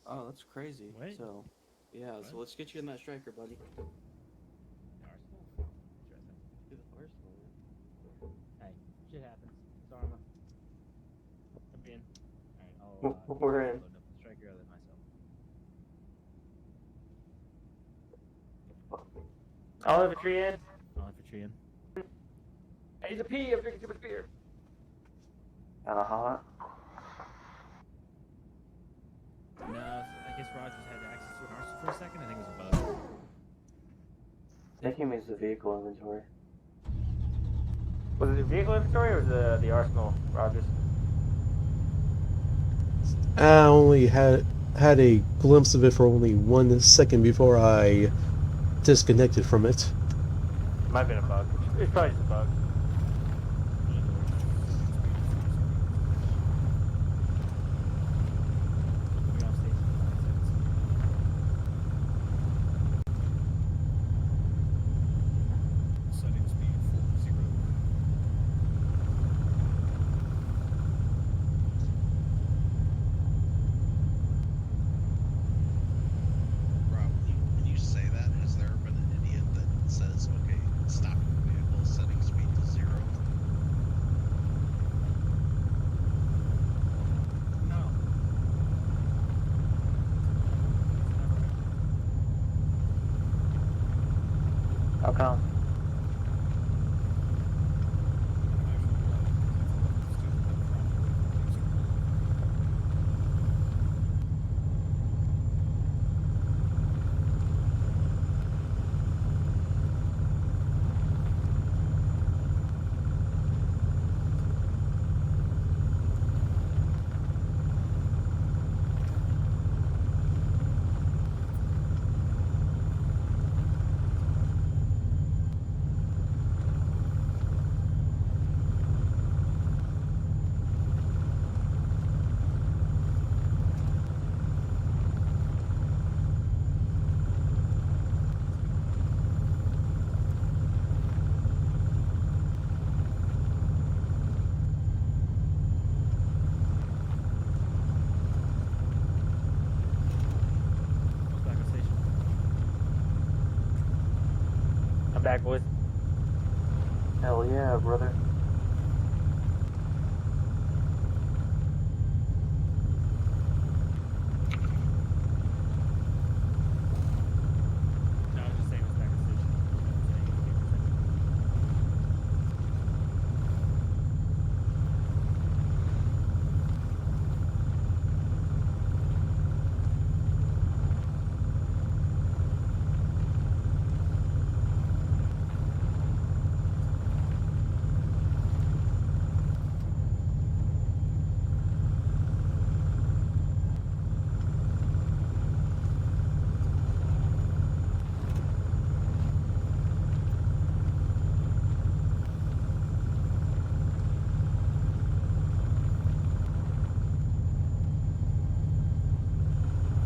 Oh, that's crazy. Wait. So, yeah. What? So let's get you in that striker, buddy. Arsenal? Interesting. Do the Arsenal, man. Hey, shit happens. It's Arma. I'm in. Alright, I'll We're in. load up the striker other than myself. All infantry in. All infantry in. I need to pee. I'm drinking too much beer. Uh-huh. No, I guess Rogers had access to an Arsenal for a second. I think it was a bug. I think he means the vehicle inventory. Was it the vehicle inventory or was it the arsenal, Rogers? I only had a glimpse of it for only 1 second before I disconnected from it. Might have been a bug. It's probably just a bug. Setting speed 40. Rob, when you say that, has there been an idiot that says, okay, stop your vehicle, setting speed to 0? No. How come? back, boys. Hell yeah, brother. No, I was just saying it's back to station.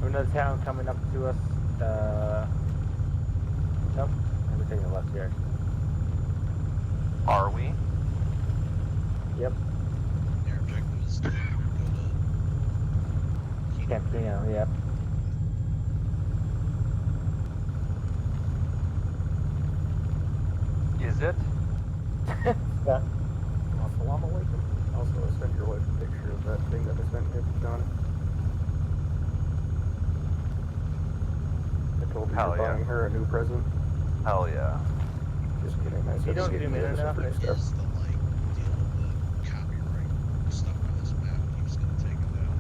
Another town coming up to us. Nope. We're taking a left here. Are we? Yep. Their objective is to go to Campino, yep. Is it? Yeah. Assalamu alaikum. Also, I sent your wife a picture of that thing that I sent you, John. I told her Hell you're yeah. buying her a new present. Hell yeah. Just kidding. I said You don't getting zoom in her some enough. nice stuff. is the like deal with the copyright stuff on this map keeps gonna take it down.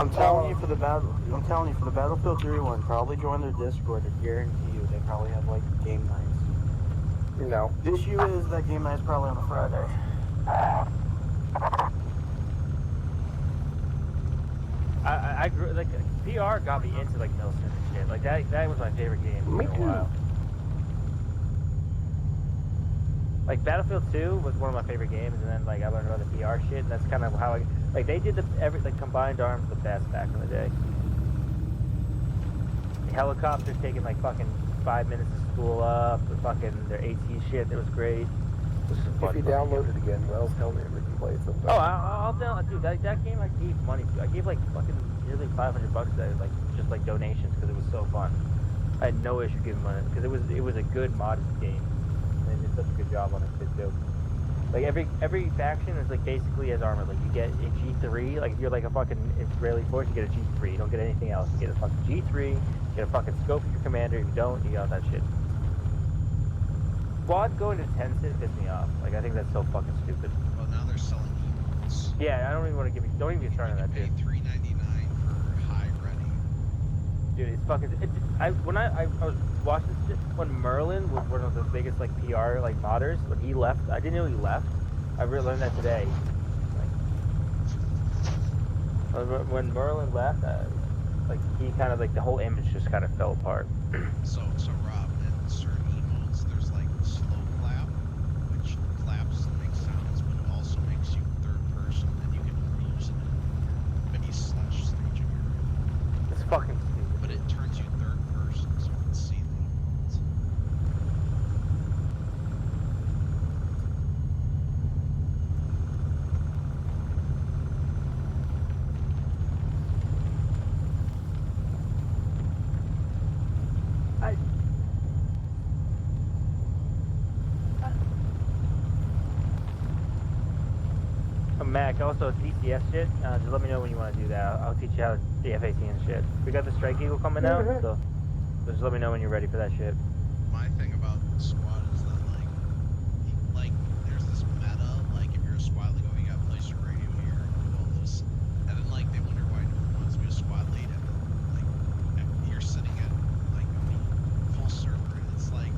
I'm telling you for the Battlefield 3 one, probably join their Discord. I guarantee you, they probably have like game nights. No. The issue is that game night's probably on a Friday. I grew like PR got me into like Milsim and shit. Like that was my favorite game Me in a too. while. Like Battlefield 2 was one of my favorite games, and then like I learned about the PR shit, and that's kind of how they did the combined arms the best back in the day. The helicopters taking like fucking 5 minutes to spool up, the fucking their AT shit, that was great. It was some fun If you fucking download games. it again, well, tell me we can play it sometime. Oh, I'll down, dude. That game I gave money to. I gave like fucking nearly $500 to that, like just like donations because it was so fun. I had no issue giving money because it was a good modded game. They did such a good job on it too. Like every faction is like basically as Arma. Like you get a G3. Like if you're like a fucking Israeli force, you get a G3. You don't get anything else. You get a fucking G3. You get a fucking scope for your commander. If you don't, you got that shit. Squad going to 10 sit pissed me off. Like I think that's so fucking stupid. Well, now they're selling emotes. Yeah, I don't even want to don't even get started on that, Pay dude. $3.99 for high ready. Dude, it's fucking. When I was watching this shit, when Merlin was one of the biggest like PR like modders, when he left, I didn't know he left. I really learned that today. Like, when Merlin left, like he kind of like the whole image just kind of fell apart. So Rob, in certain emotes, there's like slow clap, which claps and makes sounds, but it also makes you third person, and you can only use it in base/staging area. It's fucking stupid. But it turns you third person, so you can see the emotes. Mac, also DCS shit, just let me know when you want to do that. I'll teach you how the FAT and shit. We got the Strike Eagle coming out, so just let me know when you're ready for that shit. My thing about squad is that like there's this meta, like if you're a squad lead, oh, you gotta place your radio here and do all this, and then like they wonder why no one wants to be a squad lead, and like you're sitting at like a full server, and it's like.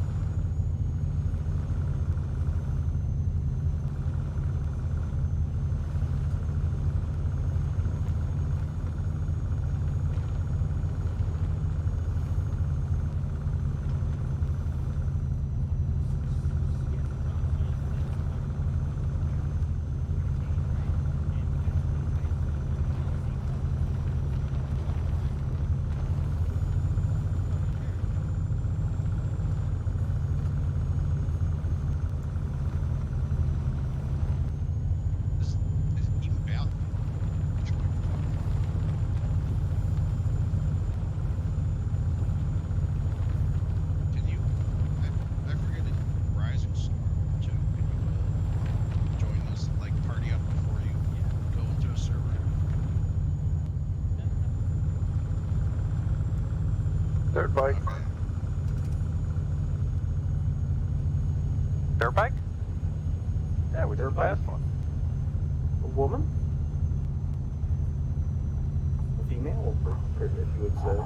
Dirt bike. Dirt bike? Yeah, we did the last one. A woman? A female, if you would say.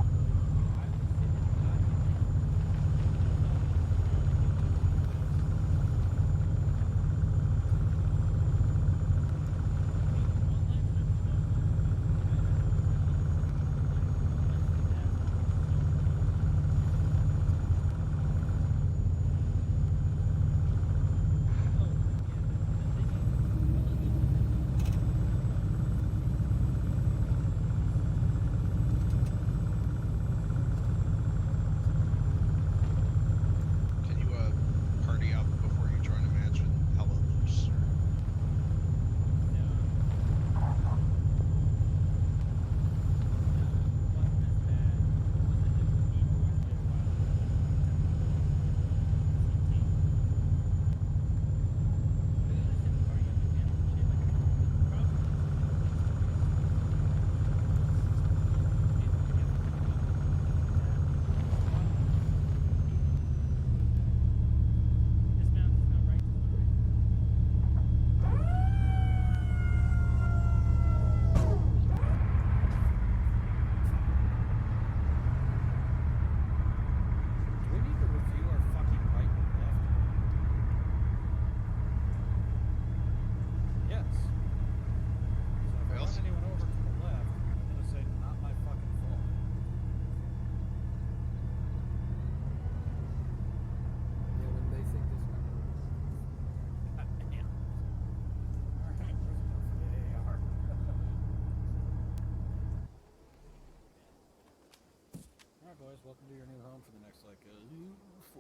guys. Welcome to your new home for the next, 4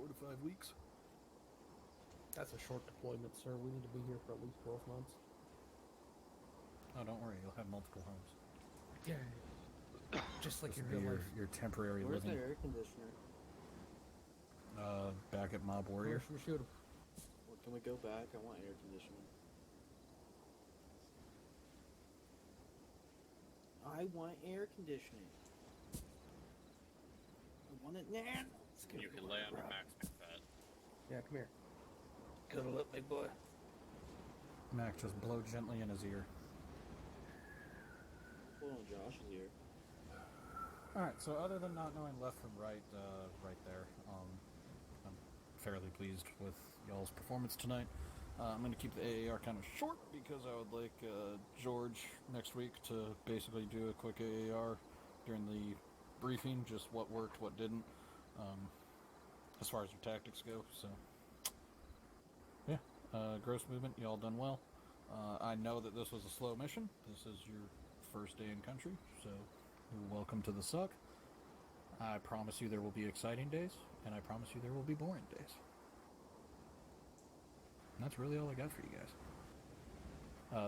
to 5 weeks. That's a short deployment, sir. We need to be here for at least 12 months. Oh, don't worry. You'll have multiple homes. Yeah. Just like This in will be real life. your temporary Where's the living. air conditioner? Back at Mob Warrior. We should have. Well, can we go back? I want air conditioning. I want air conditioning. I want it now. You can lay on your Max McFat. Yeah, come here. Cuddle up, big boy. Mac, just blow gently in his ear. Hold on, Josh is here. Alright, so other than not knowing left from right, right there, I'm fairly pleased with y'all's performance tonight. I'm going to keep the AAR kind of short because I would like George next week to basically do a quick AAR during the briefing, just what worked, what didn't, as far as your tactics go. So, yeah, gross movement, y'all done well. I know that this was a slow mission. This is your first day in country, so welcome to the suck. I promise you there will be exciting days, and I promise you there will be boring days. And that's really all I got for you guys.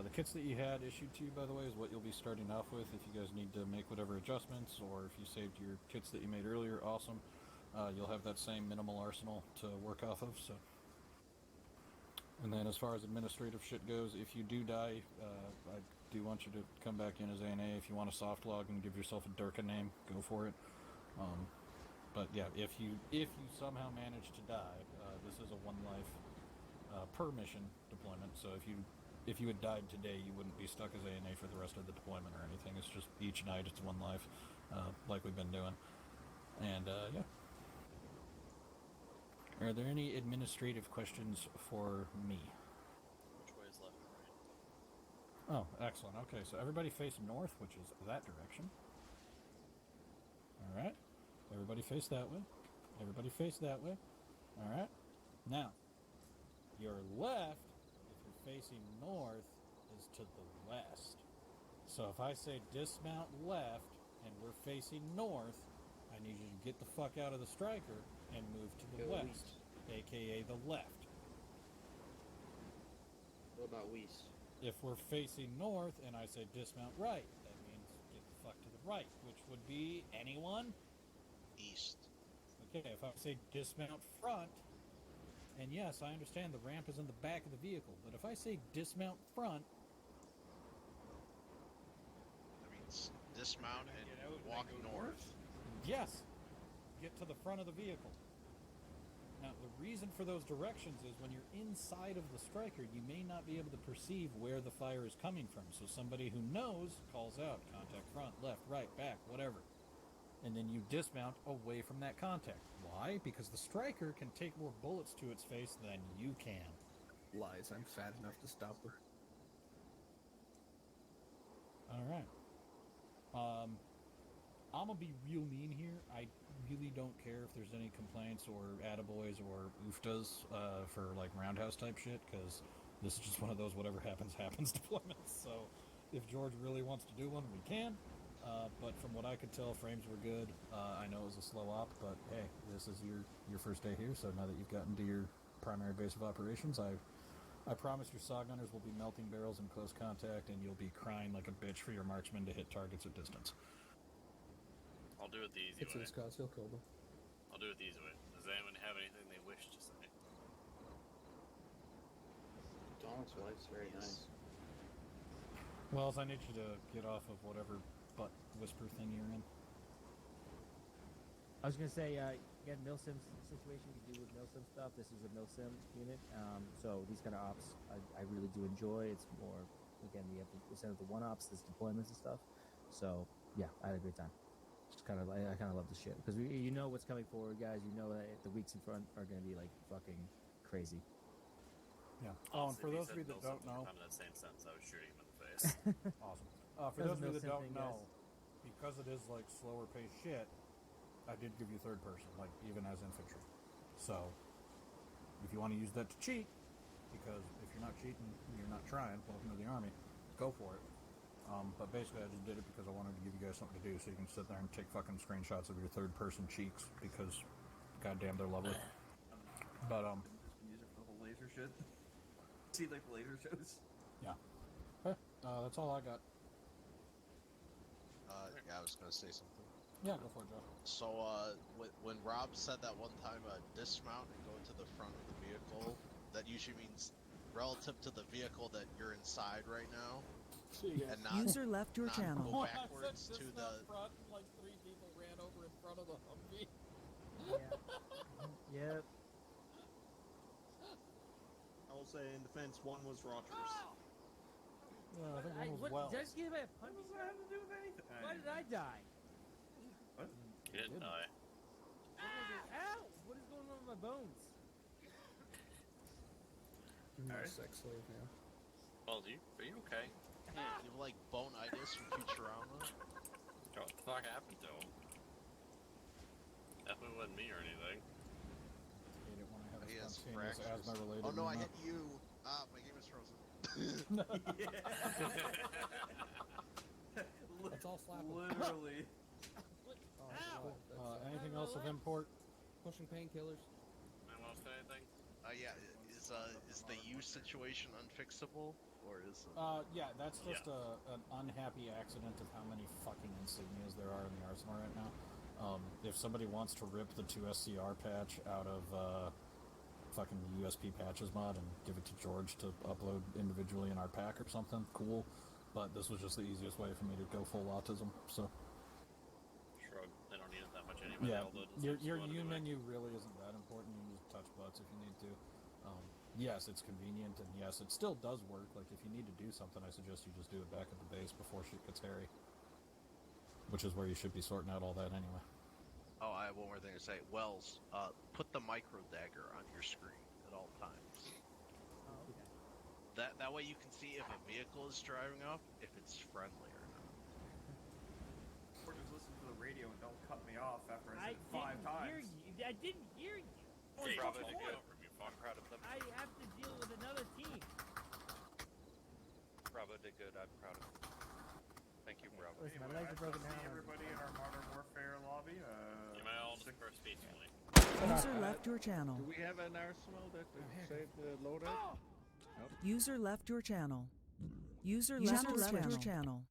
The kits that you had issued to you, by the way, is what you'll be starting off with. If you guys need to make whatever adjustments, or if you saved your kits that you made earlier, awesome. You'll have that same minimal arsenal to work off of. So, and then as far as administrative shit goes, if you do die, I do want you to come back in as ANA. If you want a soft log and give yourself a Durka name, go for it. But yeah, if you somehow manage to die, this is a one life per mission deployment. So if you had died today, you wouldn't be stuck as ANA for the rest of the deployment or anything. It's just each night it's one life, like we've been doing. And yeah. Are there any administrative questions for me? Which way is left and right? Oh, excellent. Okay, so everybody face north, which is that direction. All right. Everybody face that way. Everybody face that way. All right. Now, your left, if you're facing north, is to the west. So if I say dismount left and we're facing north, I need you to get the fuck out of the striker and move to the west, aka the left. What about Weiss? If we're facing north and I say dismount right, that means get the fuck to the right, which would be anyone? East. Okay, if I say dismount front, and yes, I understand the ramp is in the back of the vehicle, but if I say dismount front, That means dismount and walk north. yes, get to the front of the vehicle. Now, the reason for those directions is when you're inside of the striker, you may not be able to perceive where the fire is coming from. So somebody who knows calls out, contact front, left, right, back, whatever. And then you dismount away from that contact. Why? Because the striker can take more bullets to its face than you can. Lies. I'm fat enough to stop them. All right. I'm gonna be real mean here. I really don't care if there's any complaints or attaboys or ooftas for like roundhouse type shit, because this is just one of those whatever happens happens deployments. So if George really wants to do one, we can. But from what I could tell, frames were good. I know it was a slow op, but hey, this is your first day here, so now that you've gotten to your primary base of operations, I promise your saw gunners will be melting barrels in close contact, and you'll be crying like a bitch for your marksmen to hit targets at distance. I'll do it the easy It's way. in Scotts, he'll kill them. I'll do it the easy way. Does anyone have anything they wish to say? Donk's wife's very nice. Wells, I need you to get off of whatever butt whisper thing you're in. I was gonna say, again, milsim situation you do with milsim stuff. This is a milsim unit, so these kind of ops I really do enjoy. It's more, again, we have instead of the one ops, there's deployments and stuff. So yeah, I had a great time. Just kind of, I kind of love this shit because you know what's coming forward, guys. You know that the weeks in front are gonna be like fucking crazy. Yeah. Oh, and for those of you that don't know, in that same sense, I was shooting him in the face. awesome. For those of you that don't know, because it is like slower paced shit, I did give you third person, like even as infantry. So if you want to use that to cheat, because if you're not cheating, you're not trying. Welcome to the army. Go for it. But basically, I just did it because I wanted to give you guys something to do, so you can sit there and take fucking screenshots of your third-person cheeks because, goddamn, they're lovely. But Just use it for the whole laser shit. See like the laser shows. Yeah. Okay, that's all I got. Yeah, I was gonna say something. Yeah, go for it, Joe. So, when Rob said that one time, dismount and go to the front of the vehicle, that usually means relative to the vehicle that you're inside right now. And not, User left your channel. Go backwards to the. Front, like 3 people ran over in front of the Humvee. Yep. I will say in defense, one was Rogers. I think one was Wells. Did I just give a punch? What does that have to do with anything? Why did I die? What? You didn't die. Ow! What is going on with my bones? Alright. Sex slave, yeah. Well, are you okay? You have like bone-itis from Futurama. What the fuck happened to him? Definitely wasn't me or anything. I hate it when I have He a has spontaneous fractures. asthma-related Oh no, I pneumo. hit you. Ah, my game is frozen. That's all slapping. Literally. Anything else of import? Pushing painkillers. Anyone else say anything? Yeah, is the use situation unfixable, or is it? Yeah, that's just an unhappy accident of how many fucking insignias there are in the arsenal right now. If somebody wants to rip the 2SCR patch out of fucking the USP patches mod and give it to George to upload individually in our pack or something, cool. But this was just the easiest way for me to go full autism, so. Shrug. They don't need it that much anyway. Yeah, your U U menu really isn't that important. You can just touch butts if you need to. Yes, it's convenient, and yes, it still does work. Like, if you need to do something, I suggest you just do it back at the base before shit gets hairy. Which is where you should be sorting out all that anyway. Oh, I have one more thing to say. Wells, put the micro dagger on your screen at all times. Oh, okay. That way you can see if a vehicle is driving up, if it's friendly or not. Or just listen to the radio and don't cut me off after I said it 5 I times. didn't hear you. Bravo did good from you. I'm proud of them. I have to deal with another team. Bravo did good. I'm proud of them. Thank you, Bravo. Listen, my Anyway, legs are I broken shall see down. everybody in our Modern Warfare lobby. You may all disperse peacefully. User left your channel. Do we have an arsenal that would save the loadout? User left your channel. User left your channel.